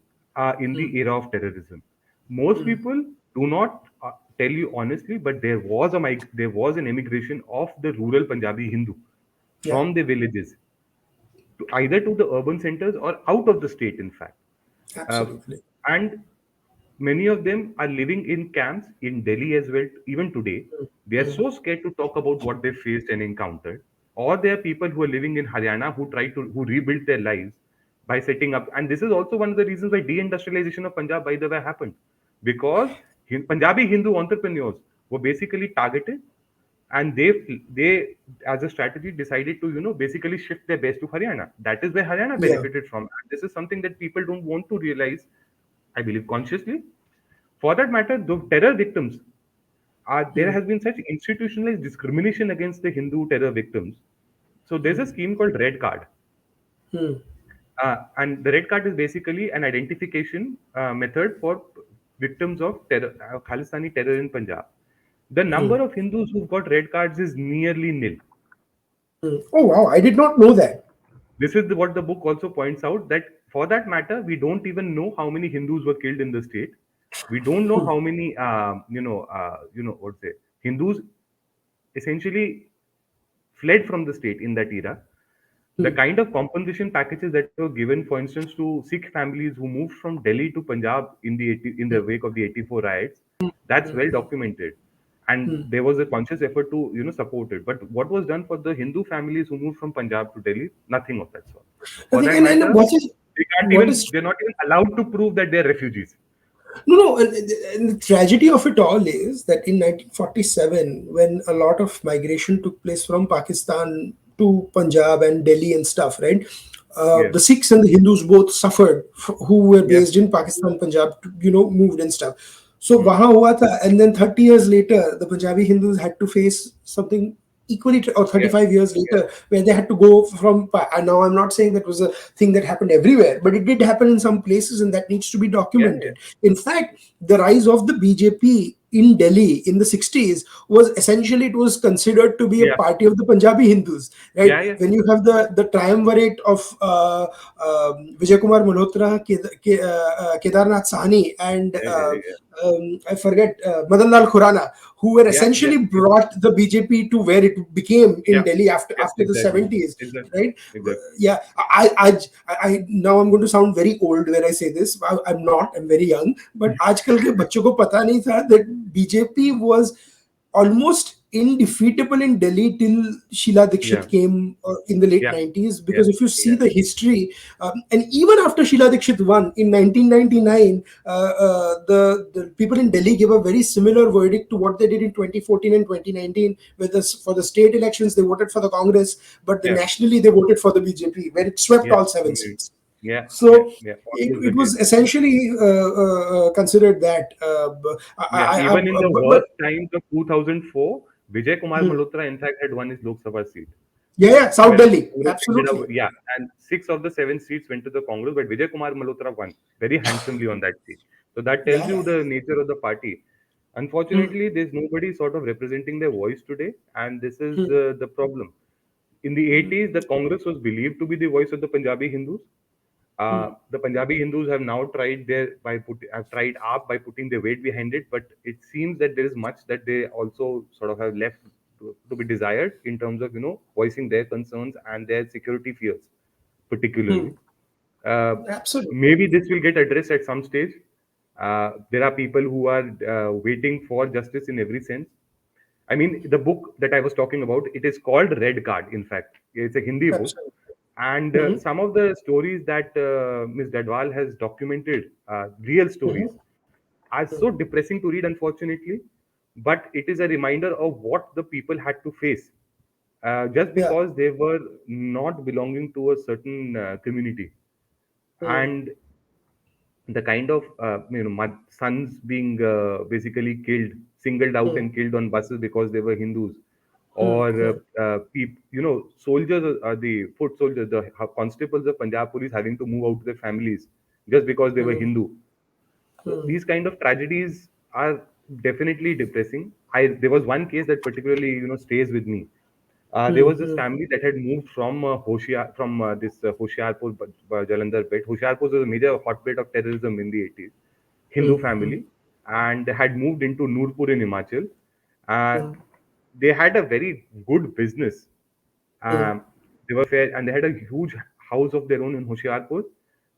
in Hmm. the era of terrorism. Most Hmm. people do not tell you honestly, but there was an emigration of the rural Punjabi Hindu Yeah. from the villages to either to the urban centers or out of the state, in fact. Uh, Absolutely. and many of them are living in camps in Delhi as well, even today. They are Hmm. so scared to talk about what they faced and encountered. Or there are people who are living in Haryana who rebuilt their lives by setting up. And this is also one of the reasons why deindustrialization of Punjab, by the way, happened. Because Punjabi Hindu entrepreneurs were basically targeted, and they as a strategy decided to basically shift their base to Haryana. That is where Haryana Yeah. benefited from. And this is something that people don't want to realize, I believe, consciously. For that matter, the terror victims there Hmm. has been such institutionalized discrimination against the Hindu terror victims. So there's a scheme called Red Card, Hmm. and the Red Card is basically an identification method for victims of terror, Khalistani terror in Punjab. The Hmm. number of Hindus who've got red cards is nearly nil. Hmm. Oh wow! I did not know that. This is what the book also points out, that for that matter, we don't even know how many Hindus were killed in the state. We don't know how many, what's it, Hindus essentially fled from the state in that era. The Hmm. kind of compensation packages that were given, for instance, to Sikh families who moved from Delhi to Punjab in the wake of the 84 riots, that's well documented. And Hmm. there was a conscious effort to support it. But what was done for the Hindu families who moved from Punjab to Delhi? Nothing of that sort. I For think, that and matter, what is they're not even allowed to prove that they're refugees. no, no, and the tragedy of it all is that in 1947, when a lot of migration took place from Pakistan to Punjab and Delhi and stuff, right? Yeah, The Sikhs and the Hindus both suffered, who were yeah. based in Pakistan, Punjab, moved and stuff. So, Hmm. wahan hua tha, and then 30 years later, the Punjabi Hindus had to face something equally, or Yeah. 35 years Yeah. later, where they had to go from. And now I'm not saying that was a thing that happened everywhere, but it did happen in some places, and that needs to be Yeah. Yeah. documented. In fact, the rise of the BJP in Delhi in the 60s was essentially, it was considered to be a Yeah. party of the Punjabi Hindus, right? Yeah. Yeah. When you have the triumvirate of Vijay Kumar Malhotra, Kedarnath Sahni, and Yeah. Yeah. I forget, Madan Lal Khurana, who were Yeah. Yeah. essentially Yeah. brought the BJP to where it became in Yeah. Delhi after Yeah. the Exactly. 70s, Exactly. right? Exactly. Yeah, now I'm going to sound very old when I say this. I'm not. I'm very young. But आजकल के बच्चों को पता नहीं था that BJP was almost indefeatable in Delhi till Sheila Yeah. Dikshit came in the late Yeah. 90s. Yeah. Because if you see Yeah. the history, and even after Sheila Dikshit won in 1999, the people in Delhi gave a very similar verdict to what they did in 2014 and 2019. For the state elections, they voted for the Congress, but Yeah. nationally they voted for the BJP, where it swept Yeah. all seven Indeed. seats. Yeah. Yeah. So Yeah. it, Almost the it case. was essentially considered that. Yeah. Even in the But worst times of 2004, Vijay Kumar hmm. Malhotra, in fact, had won his Lok Sabha seat. Yeah, South Whereas Delhi, Congress ended up, absolutely. yeah, and 6 of the 7 seats went to the Congress, but Vijay Kumar Malhotra won very handsomely on that seat. So that tells Yeah, you yeah. the nature of the party. Hmm, Unfortunately, there's nobody sort of representing their voice today, and this is hmm, the problem. In the 80s, the Congress was believed to be the voice of the Punjabi Hindus. hmm, The Punjabi Hindus have now tried have tried up by putting their weight behind it, but it seems that there is much that they also sort of have left to be desired in terms of voicing their concerns and their security fears, hmm. particularly. Uh, Absolutely. Maybe this will get addressed at some stage. There are people who are waiting for justice in every sense. I mean, the book that I was talking about, it is called Red Card. In fact, it's a Hindi book, Absolutely. and Hmm, some of the stories that Ms. Dadwal has documented, real hmm, stories, are hmm. so depressing to read, unfortunately. But it is a reminder of what the people had to face just Yeah. because they were not belonging to a certain community, Hmm, and the kind of sons being basically killed, singled out hmm, and killed on buses because they were Hindus, hmm, or hmm, soldiers, the foot soldiers, the constables of Punjab police having to move out to their families just because they were hmm, Hindu. So hmm, these kind of tragedies are definitely depressing. There was one case that particularly stays with me. There hmm, was this hmm, family that had moved from this Hoshiarpur, Jalandhar bit. Hoshiarpur was a major hotbed of terrorism in the 80s. Hindu hmm, hmm, family, and they had moved into Nurpur in Himachal. Uh, hmm, they had a very good business. hmm, Um, they were fair, and they had a huge house of their own in Hoshiarpur.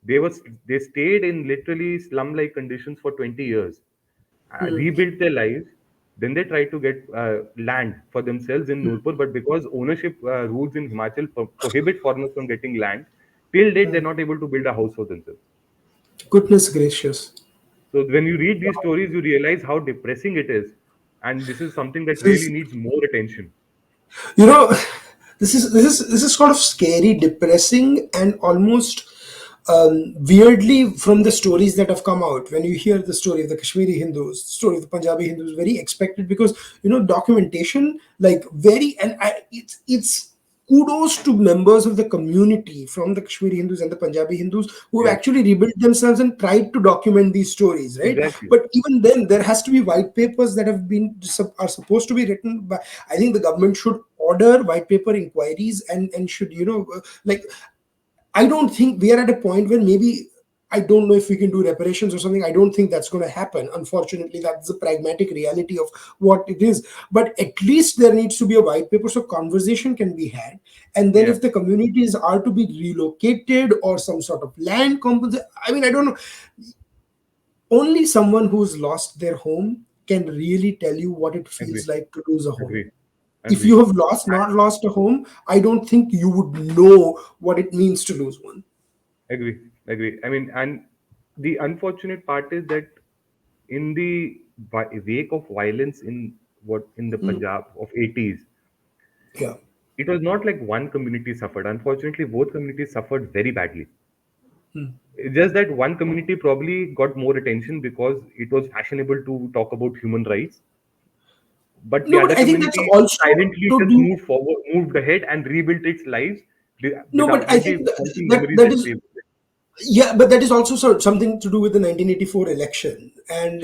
They stayed in literally slum-like conditions for 20 years, hmm, rebuilt their lives. Then they tried to get land for themselves in Nurpur, but because ownership rules in Himachal prohibit foreigners from getting land, till date they're hmm. not able to build a house for themselves. Goodness gracious. So when you read these stories, you realize how depressing it is, and this is something that This really needs more attention. you know this is sort of scary, depressing, and almost weirdly, from the stories that have come out, when you hear the story of the Kashmiri Hindus, story of the Punjabi Hindus, very expected, because documentation, like, very, and it's kudos to members of the community from the Kashmiri Hindus and the Punjabi Hindus who have Yeah, actually rebuilt themselves and tried to document these stories, right? exactly. But even then, there has to be white papers that are supposed to be written by. I think the government should order white paper inquiries, and should, like, I don't think we are at a point where maybe, I don't know if we can do reparations or something. I don't think that's going to happen. Unfortunately, that's the pragmatic reality of what it is. But at least there needs to be a white paper so conversation can be had. And then Yeah, if the communities are to be relocated or some sort of land compensation, I mean, I don't know. Only someone who's lost their home can really tell you what it agree, feels like to lose a home. agree, If agree. you have not lost a home, I don't think you would know what it means to lose one. Agree, agree. I mean, and the unfortunate part is that in the wake of violence in the Hmm. Punjab of 80s, Yeah. it was not like one community suffered. Unfortunately, both communities suffered very badly. Hmm. It's just that one community probably got more attention because it was fashionable to talk about human rights, but the No, other but I think that's community also silently to just do. moved forward, moved ahead, and rebuilt its lives No, but I with the think wholesome that memories that that is they. yeah, but that is also something to do with the 1984 election, and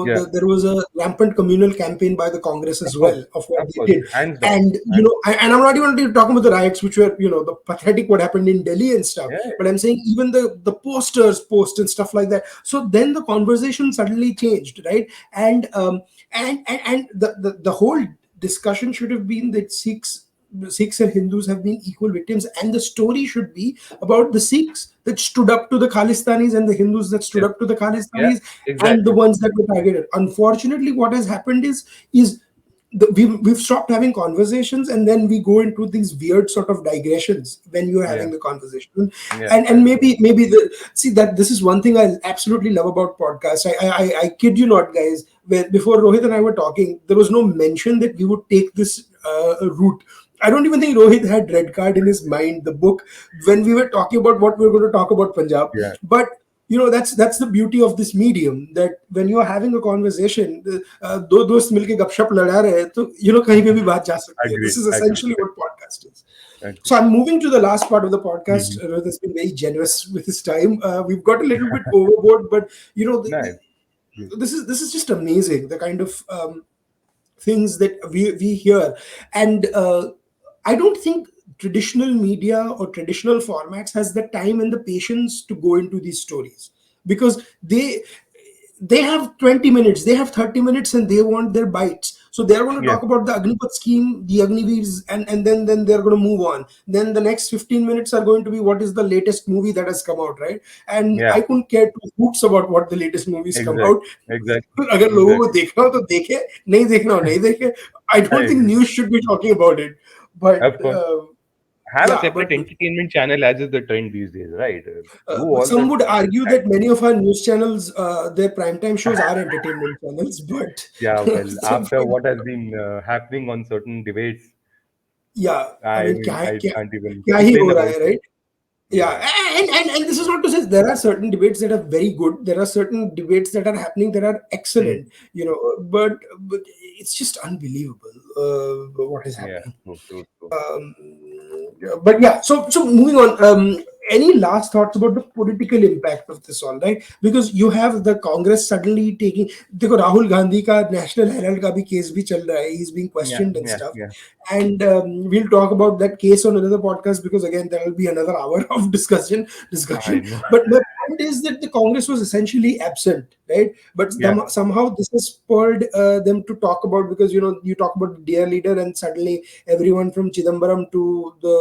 Yeah, there was a rampant communal campaign by the Congress as well of what of they course, did, hands down, and hands. and I'm not even talking about the riots, which were the pathetic what happened in Delhi and stuff, Yeah, but I'm saying even the posters post and stuff like that. So then the conversation suddenly changed, right? And the whole discussion should have been that Sikhs and Hindus have been equal victims, and the story should be about the Sikhs that stood up to the Khalistanis and the Hindus that stood yeah, up to the yeah, Khalistanis, and the exactly. ones that were targeted. Unfortunately, what has happened is we've stopped having conversations, and then we go into these weird sort of digressions when you're Yeah, having the conversation. yeah, And maybe see that this is one thing I absolutely love about podcasts. I kid you not, guys. Where before Rohit and I were talking, there was no mention that we would take this route. I don't even think Rohit had Red Card in his mind, the book, when we were talking about what we were going to talk about Punjab. yeah. But that's the beauty of this medium, that when you're having a conversation, दो दोस्त मिलके गपशप लड़ा रहे हैं, तो कहीं पे भी बात जा सकती है. This Agree, is agree, essentially what podcast is. agree. So I'm moving to the last part of the podcast. Hmm. Rohit has been very generous with his time. We've got a little bit overboard, but Nice. Yeah, this is just amazing. The kind of things that we hear, and I don't think traditional media or traditional formats has the time and the patience to go into these stories, because they have 20 minutes, they have 30 minutes, and they want their bites. So they're going to yeah, talk about the Agnipath scheme, the Agniveers, and then they're going to move on. Then the next 15 minutes are going to be what is the latest movie that has come out, right? And yeah. I couldn't care two hoots about what the latest movies come Exactly, out. exactly, अगर लोगों को exactly. देखना हो तो देखे, नहीं देखना हो नहीं देखे. I I don't think agree. news should be talking about it, but Of course, have a yeah, separate entertainment channel as is the trend these days, right? Do but all some the would argue that. that many of our news channels, their primetime shows are entertainment channels, but Yeah, well, so, after what has been happening on certain debates, yeah, I I mean, mean, I can't even क्या ही complain हो रहा about है, it. right? Yeah, Yeah, and this is not to say there are certain debates that are very good. There are certain debates that are happening that are hmm. excellent, but it's just unbelievable what is Yeah, happening. true, true, true. um, but yeah, so moving on, any last thoughts about the political impact of this all, right? Because you have the Congress suddenly taking, देखो राहुल गांधी का national Herald का भी case भी चल रहा है, he's being Yeah, questioned and yeah, stuff, yeah. and we'll talk about that case on another podcast, because again there will be another hour of I discussion. know. But my point is that the Congress was essentially absent, right? But Yeah, somehow this has spurred them to talk about, because you talk about the dear leader, and suddenly everyone from Chidambaram to the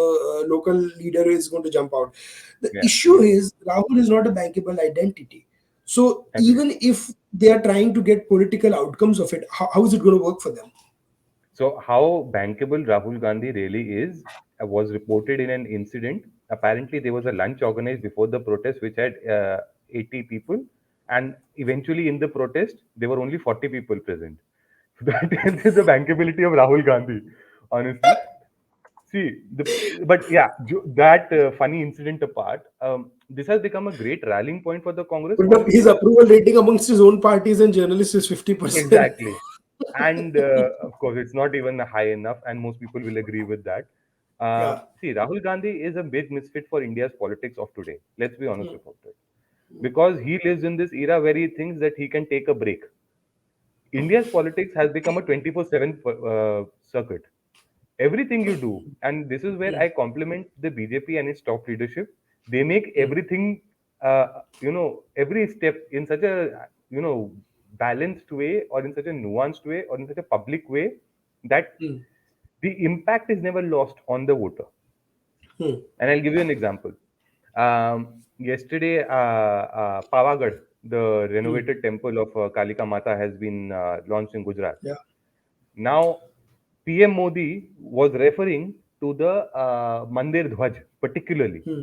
local leader is going to jump out. The yeah, issue yeah. is Rahul is not a bankable identity. So Agreed. even if they are trying to get political outcomes of it, how is it going to work for them? So, how bankable Rahul Gandhi really is was reported in an incident. Apparently, there was a lunch organized before the protest, which had 80 people, and eventually, in the protest, there were only 40 people present. So that is the bankability of Rahul Gandhi, honestly. See, but yeah, that funny incident apart, this has become a great rallying point for the Congress. But One, his because approval rating amongst his own parties and journalists is 50%. exactly. And of course, it's not even high enough, and most people will agree with that. Yeah. See, Rahul Gandhi is a big misfit for India's politics of today. Let's be honest Hmm. about it. Because he lives in this era where he thinks that he can take a break. India's politics has become a 24/7 circuit. Everything you do, and this is where Hmm. I compliment the BJP and its top leadership. They make Hmm. everything, every step in such a, balanced way, or in such a nuanced way, or in such a public way that Hmm. the impact is never lost on the voter. Hmm. And I'll give you an example. Yesterday, Pavagad, the Hmm. renovated temple of Kalika Mata, has been launched in Gujarat. Yeah. Now, PM Modi was referring to the Mandir Dhwaj particularly. Hmm.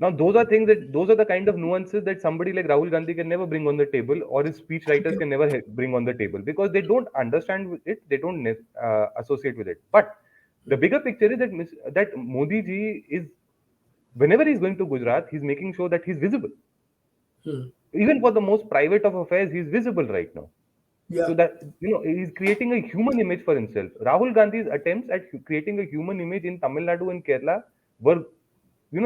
Now, those are the kind of nuances that somebody like Rahul Gandhi can never bring on the table, or his speech writers can never bring on the table, because they don't understand it, they don't associate with it. But the bigger picture is that that Modi ji is, whenever he's going to Gujarat, he's making sure that he's visible. Hmm. Even for the most private of affairs, he's visible right now. Yeah. So that he's creating a human image for himself. Rahul Gandhi's attempts at creating a human image in Tamil Nadu and Kerala were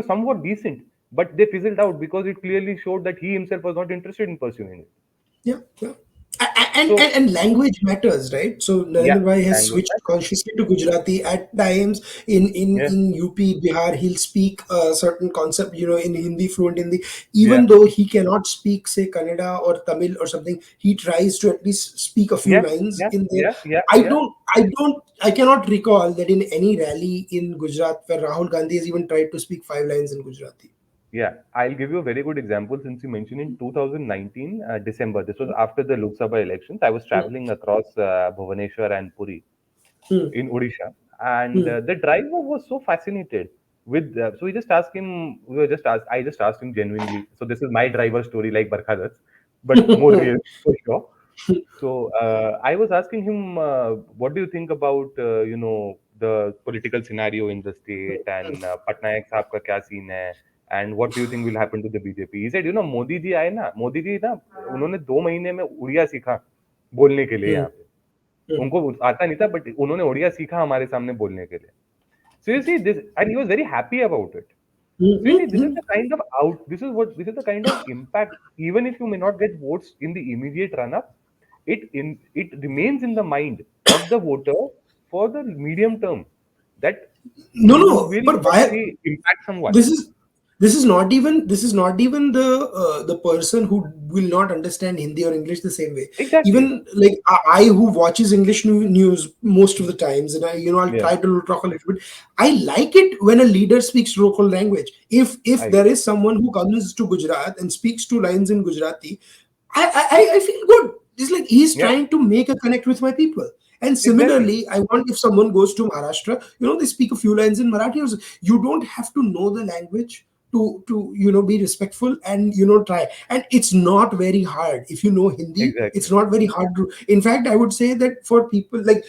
somewhat decent, but they fizzled out because it clearly showed that he himself was not interested in pursuing it. Yeah, yeah. And So language matters, right? So yeah, Narendra Bhai has language switched matters. consciously to Gujarati at times. Yeah, In UP, Bihar, he'll speak a certain concept, in Hindi, fluent Hindi. yeah, Even though he cannot speak, say, Kannada or Tamil or something, he tries to at least speak a few yeah, lines yeah, in there. yeah, yeah, yeah, I cannot recall that in any rally in Gujarat where Rahul Gandhi has even tried to speak 5 lines in Gujarati. yeah. I'll give you a very good example since you mentioned in 2019 December. This was after the Lok Sabha elections. I was Hmm. traveling across Bhubaneswar and Puri Hmm. in Odisha, and Hmm. the driver was so fascinated with. So we just asked him. We were just asked. I just asked him genuinely. So this is my driver story, like Barkha, but more real for sure. So I was asking him, what do you think about the political scenario in the state and Patnaik साहब का क्या scene है and what do you think will happen to the BJP? He said, Modi ji आए ना, मोदी जी ना, उन्होंने 2 महीने में उड़िया सीखा बोलने के लिए Hmm. यहाँ पे. उनको आता नहीं था बट उन्होंने उड़िया सीखा हमारे सामने बोलने के लिए. So you see this, and he was very happy about it. Hmm. So you see, this is Hmm. the kind of this is the kind of impact. Even if you may not get votes in the immediate run-up, it remains in the mind of the voter for the medium term that No, you no, will but why? actually impact someone. This is this is not even the person who will not understand Hindi or English the same way. Exactly. Even like I who watches English news most of the times, and I'll Yeah, try to talk a little bit. I like it when a leader speaks local language. If I there agree. is someone who comes to Gujarat and speaks 2 lines in Gujarati, I feel good. It's like he's Yeah, trying to make a connect with my people. And exactly. similarly, I want if someone goes to Maharashtra, they speak a few lines in Marathi. You don't have to know the language to be respectful and try. And it's not very hard if you know Hindi. It's Exactly. not very hard to. In fact, I would say that for people like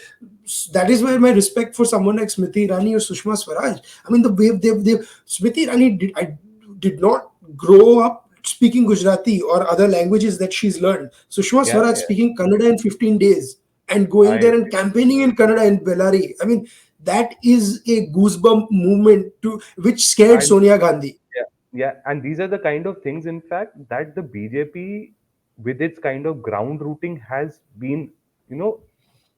that is where my respect for someone like Smriti Irani or Sushma Swaraj. I mean, the way they Smriti Irani did not grow up speaking Gujarati or other languages that she's learned. Sushma Yeah, Swaraj yeah. speaking Kannada in 15 days and I going there and agree. campaigning in Kannada in Bellary. I mean, that is a goosebump movement to which scared And Sonia Gandhi. yeah, yeah, and these are the kind of things, in fact, that the BJP, with its kind of ground routing, has been, you know,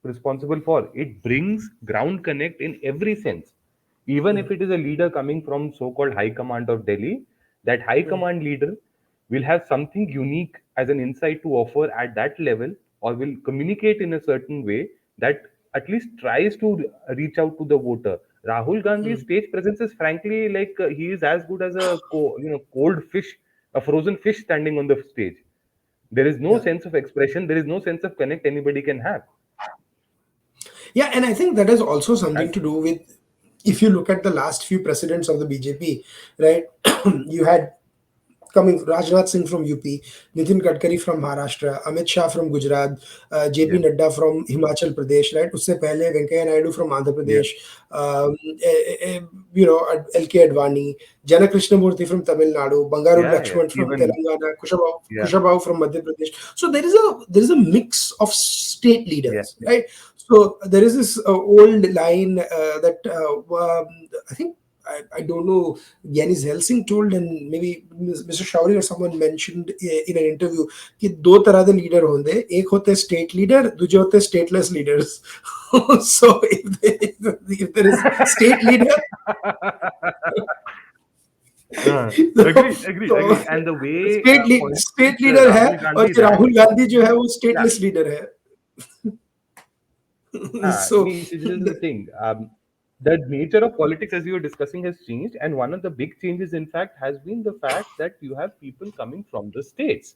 responsible for. It brings ground connect in every sense. Even if Mm, it is a leader coming from so-called high command of Delhi, that high mm, command leader will have something unique as an insight to offer at that level, or will communicate in a certain way that at least tries to reach out to the voter. Rahul Gandhi's mm. stage presence is frankly like he is as good as a cold fish, a frozen fish standing on the stage. There is no Yeah. sense of expression. There is no sense of connect anybody can have. Yeah, and I think that has also something And to do with if you look at the last few presidents of the BJP, right? You had coming Rajnath Singh from UP, Nitin Gadkari from Maharashtra, Amit Shah from Gujarat, JP yeah, Nadda from Himachal Pradesh, right? उससे पहले Venkaiah Naidu from Andhra yeah, Pradesh, um, LK Advani, Jana Krishnamurthy from Tamil Nadu, Bangaru yeah, yeah. Lakshman from Even Telangana, yeah, Kushabao from Madhya Pradesh. So there is a mix of state yeah, leaders, yeah. right? So there is this old line that I think I don't know. Yanis Helsing told, and maybe Mr. Shauri or someone mentioned in an interview कि दो तरह के leader होंगे एक होते state leader दूसरे होते stateless leaders so if there is state leader तो, Agreed, agreed, तो agreed. And the way state politics leader है Rahul और Gandhi जो ran, राहुल गांधी जो है वो yeah, स्टेटलेस लीडर है so see, this is the thing. The nature of politics, as you were discussing, has changed, and one of the big changes, in fact, has been the fact that you have people coming from the states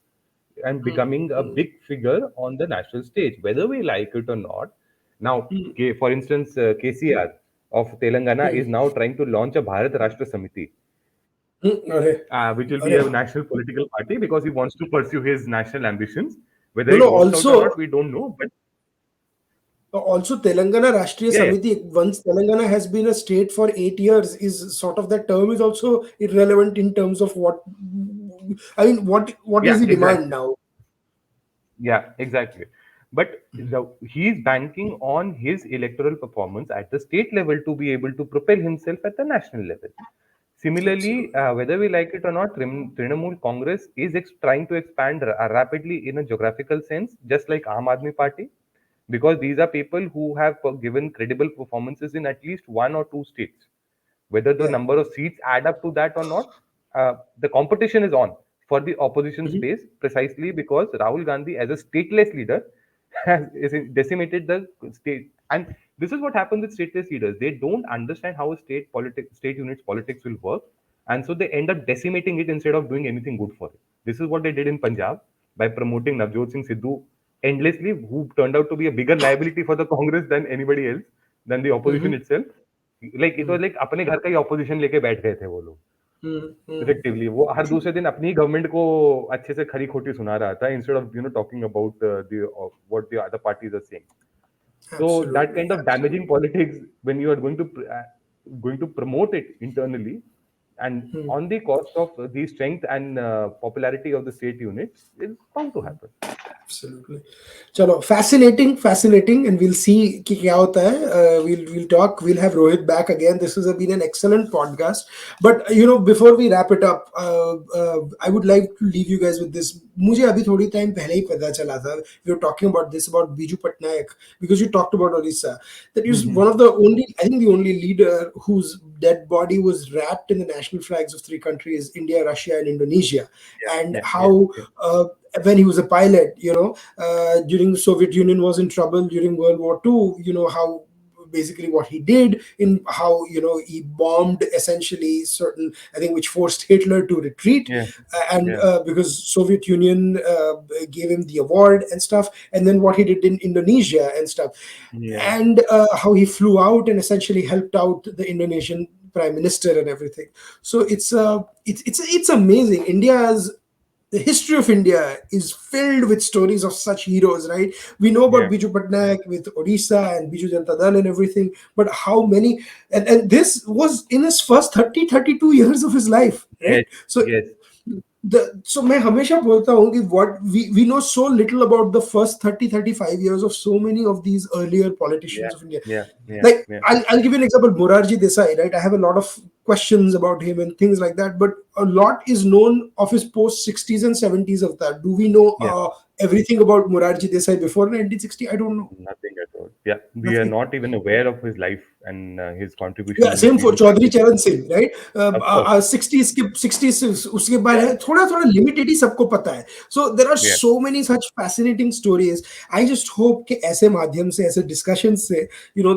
and becoming a big figure on the national stage, whether we like it or not. Now, for instance, KCR of Telangana is now trying to launch a Bharat Rashtra Samiti, अरे which will be अरे a national political party because he wants to pursue his national ambitions. Whether no it no works out or also not, we don't know. But Also, Telangana Rashtriya yeah, yeah, Samiti, once Telangana has been a state for 8 years, is sort of that term is also irrelevant in terms of what I mean. What yeah, is the demand exactly. now? Yeah, exactly. But he's banking on his electoral performance at the state level to be able to propel himself at the national level. Similarly, Absolutely. whether we like it or not, Trinamool Congress is trying to expand rapidly in a geographical sense, just like Aam Aadmi Party, because these are people who have given credible performances in at least one or two states. Whether the Yeah. number of seats add up to that or not, the competition is on for the opposition Mhm. space, precisely because Rahul Gandhi, as a stateless leader, has decimated the state. And this is what happens with stateless leaders. They don't understand how a state units politics will work, and so they end up decimating it instead of doing anything good for it. This is what they did in Punjab by promoting Navjot Singh Sidhu endlessly, who turned out to be a bigger liability for the Congress than anybody else, than the opposition Mhm. itself. Like it was Mhm. Like अपने घर का ही opposition लेके बैठ गए थे वो लोग। Mhm. Mhm. Effectively वो हर दूसरे दिन अपनी गवर्नमेंट को अच्छे से खरी खोटी सुना रहा था instead of talking about the what the other parties are saying. So that Absolutely. kind of damaging politics, when you are going to promote it internally, and Absolutely. on the cost of the strength and popularity of the state units, is bound to happen. Absolutely. Chalo, fascinating, and we'll see कि क्या होता है. We'll talk. We'll have Rohit back again. This has been an excellent podcast. But before we wrap it up, I would like to leave you guys with this. मुझे अभी थोड़ी time पहले ही पता चला था. We were talking about this about Biju Patnaik because you talked about Orissa. That is Mhm. one of the only, I think, the only leader whose dead body was wrapped in the national flags of three countries: India, Russia, and Indonesia. Yeah, And yeah, yeah, how yeah, when he was a pilot, during the Soviet Union was in trouble during World War II, how basically what he did in how he bombed essentially certain, I think, which forced Hitler to retreat, yeah, and yeah, because Soviet Union gave him the award and stuff, and then what he did in Indonesia and stuff, yeah, and how he flew out and essentially helped out the Indonesian prime minister and everything. So it's amazing. India's the history of India is filled with stories of such heroes, right? We know about yeah. Biju Patnaik with Odisha and Biju Janata Dal and everything, but how many, and this was in his first 32 years of his life, Yes, right? So yes, so मैं हमेशा बोलता हूँ कि what we know so little about the first 35 years of so many of these earlier yeah, politicians of India. yeah, yeah, Like yeah, I'll give you an example, Morarji Desai, right? I have a lot of questions about him and things like that, but a lot is known of his post 60s and 70s of that. Do we know yeah. everything about Morarji Desai before 1960? I don't know. Nothing at all. Yeah, we are Nothing. not even aware of his life and his Yeah, contributions in the same for freedom Chaudhary struggle. Charan Singh, right? Of course. 60s के 60s उसके बारे Yeah, में थोड़ा थोड़ा limited ही सबको पता है. So there are yeah, so many such fascinating stories. I just hope कि ऐसे माध्यम से ऐसे discussions से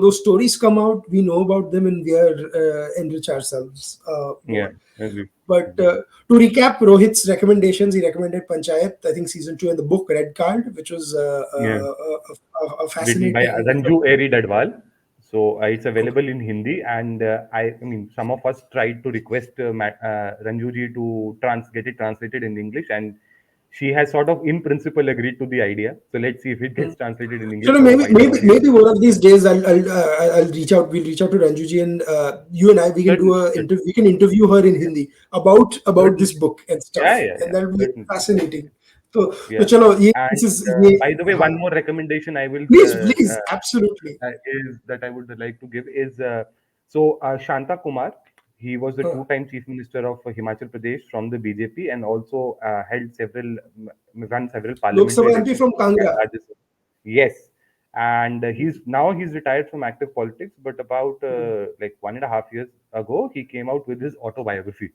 those stories come out, we know about them, and we are enrich ourselves yeah. more. Agree. But Agree. to recap Rohit's recommendations, he recommended Panchayat, I think season 2, and the book Red Card, which was Yeah. a Written by fascinating. Ranju Eri Dadwal. So it's Okay. available in Hindi, and I mean, some of us tried to request Ranju ji to get it translated in English, and she has sort of in principle agreed to the idea. So let's see if it Hmm. gets translated in English So for a maybe wider maybe audience. maybe one of these days I'll reach out. We'll reach out to Ranjuji, and you and I, we can do Certainly, a certainly, interview. We can interview her in yeah, Hindi about certainly. this book and Yeah, stuff, yeah, and yeah, that'll be certainly, certainly. fascinating. So Yeah. chalo, And this is ye, by the way, one more recommendation I will please, absolutely. is that I would like to give is so Shanta Kumar. He was the Huh. two-time chief minister of Himachal Pradesh from the BJP, and also run several Lok parliamentary Sabha MP elections from in Kangra. Rajya Sabha. Yes, and he's retired from active politics, but about Hmm. like 1.5 years ago, he came out with his autobiography,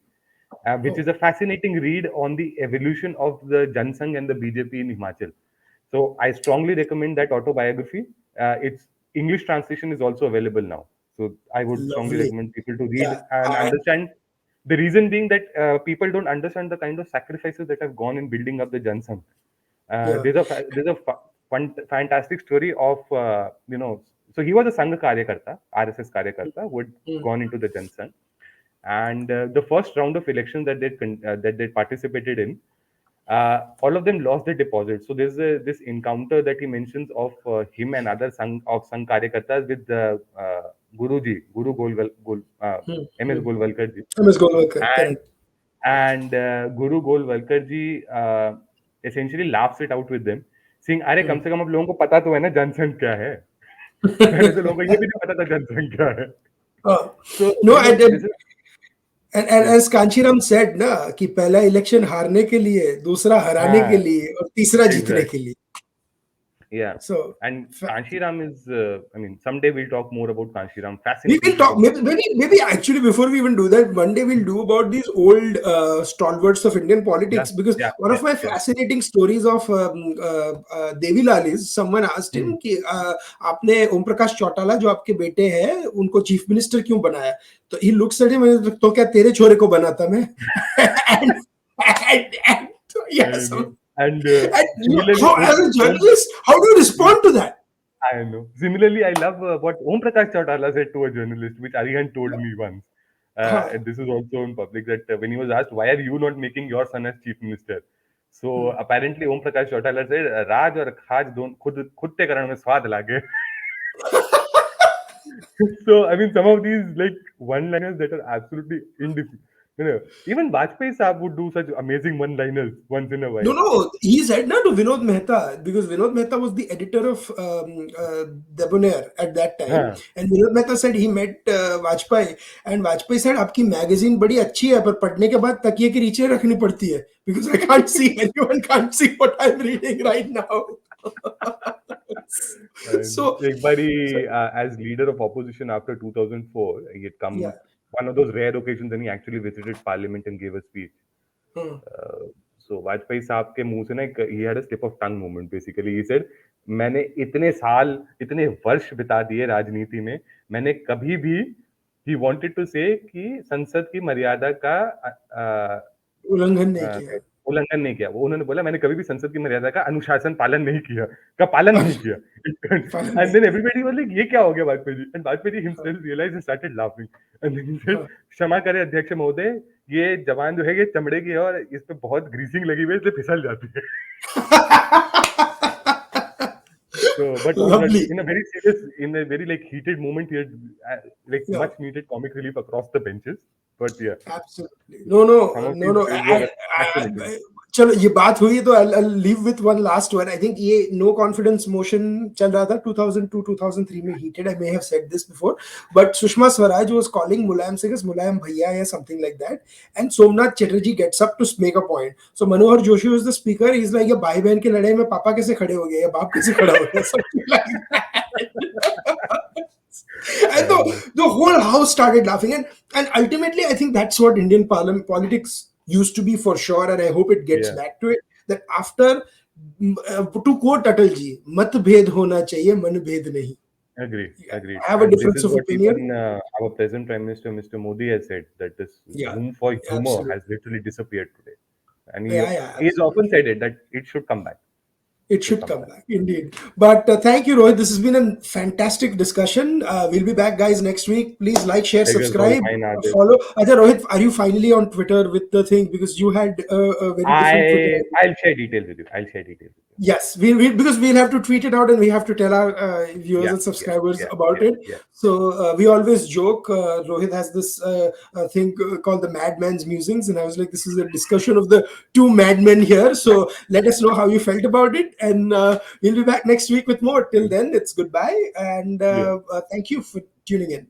which is Oh, a fascinating read on the evolution of the Jansangh and the BJP in Himachal. So I strongly recommend that autobiography. Its English translation is also available now. So I would strongly lovely. recommend people to read Yeah, and understand. The reason being that people don't understand the kind of sacrifices that have gone in building up the Jansangh. yeah. There's a fantastic story of So he was a Sangha Karyakarta, RSS Karyakarta, who had Hmm. gone into the Jansangh, and the first round of elections that they participated in, all of them lost their deposits. So there's this encounter that he mentions of him and other Sangh Karyakartas with Guruji, Guru Hmm. MS Hmm. Golwalkar ji, MS Golwalkar, and correct. Guru Golwalkar ji essentially laughs it out with them, Singh अरे कम से कम अब लोगों को पता तो है ना जनसंघ क्या है. पहले तो लोगों को ये भी नहीं पता था जनसंघ क्या है. So No, this is and yeah. as Kanchiram said ना कि पहला इलेक्शन हारने के लिए, दूसरा हराने के हाँ, लिए और तीसरा जीतने के exactly. लिए. Yeah. So And Kanshiram is, I mean, someday we'll talk more about Kanshiram. we will Fascinating talk. figure. Maybe actually before we even do that, one day we'll do about these old stalwarts of Indian Yeah, politics. Because yeah, one yeah, of my yeah. fascinating stories of Devilal is someone asked him Hmm. कि आपने ओम प्रकाश चौटाला जो आपके बेटे हैं उनको chief minister क्यों बनाया? तो he looks at him and तो क्या तेरे छोरे को बनाता मैं? and, and yes, know. And and similarly, how as a journalist, how do you yeah, respond to that? I know. Similarly, I love what Om Prakash Chautala said to a journalist, which Arihan told me once. हाँ, And this is also in public that when he was asked, why are you not making your son as chief minister? So apparently, Om Prakash Chautala said, Raj और खाज दोनों खुद ते करण में स्वाद लागे. So I mean, some of these like one-liners that are absolutely indefeasible. Even Bajpayee Saab would do such amazing one-liners once in a No, while. no, he said no to Vinod Mehta because Vinod Mehta was the editor of Debonair at that time, हाँ. and Vinod Mehta said he met Vajpayee, and Vajpayee said आपकी magazine बड़ी अच्छी है पर पढ़ने के बाद तकिए के नीचे रखनी पड़ती है because I can't see anyone can't see what I'm reading right now. And so, एक बारी as leader of opposition after 2004, he had come yeah. one of those rare occasions when he actually visited Parliament and gave a speech. Hmm. So Vajpayee साहब के मुंह से ना he had a slip of tongue moment basically. He said, मैंने इतने साल इतने वर्ष बिता दिए राजनीति में मैंने कभी भी he wanted to say कि संसद की मर्यादा का उल्लंघन नहीं किया. उल्लंघन नहीं किया. वो उन्होंने बोला मैंने कभी भी संसद की मर्यादा का अनुशासन पालन नहीं किया का पालन नहीं किया. पालन एंड नहीं देन किया. एवरीबॉडी वाज लाइक ये क्या हो गया Vajpayee ji. And Vajpayee ji himself realised and started laughing. And then he said हाँ. क्षमा करें अध्यक्ष महोदय ये जवान जो है ये चमड़े की है और इस पे बहुत ग्रीसिंग लगी हुई है इसलिए फिसल जाती है. So, but Lovely. in a very serious, in a very like heated moment, he had like Yeah. much needed comic relief across the benches. But yeah, Absolutely. No, some no, of no, these no. were fascinating. चलो ये बात हुई तो I'll leave with one last one. I think ये no confidence motion चल रहा था 2002 2003 में heated. I may have said this before, but Sushma Swaraj was calling Mulayam Singh as Mulayam Bhaiya or something like that, and Somnath Chatterjee gets up to make a point. So Manohar Joshi was the speaker. He's like ये भाई बहन की लड़ाई में पापा कैसे खड़े हो गए या बाप कैसे खड़ा हो गया something like that. And the whole house started laughing, and ultimately I think that's what Indian parliament politics used to be for sure, and I hope it gets Yeah, back to it, that after to quote Atal ji, मतभेद होना चाहिए मनभेद नहीं. agreed. I have a And this difference is of what opinion. even our present Prime Minister, Mr. Modi, has said that this Yeah, room for humor absolutely. has literally disappeared today. And Yeah, he has often absolutely. said it that it should come back. It Should should come come back. back, indeed. But thank you, Rohit. This has been a fantastic discussion. We'll be back, guys, next week. Please like, share, Pleasure's all subscribe, mine, Aadit. follow. Acha, Rohit, are you finally on Twitter with the thing? Because you had a very different Twitter ID. I'll share details with you. I'll share details with you. Yes, because we'll have to tweet it out and we have to tell our viewers Yeah, and subscribers about yeah, it. yeah. So we always joke. Rohit has this thing called the Madman's Musings, and I was like, this is a discussion of the two madmen here. So let us know how you felt about it, and we'll be back next week with more. Till then, it's goodbye, and Yeah. thank you for tuning in.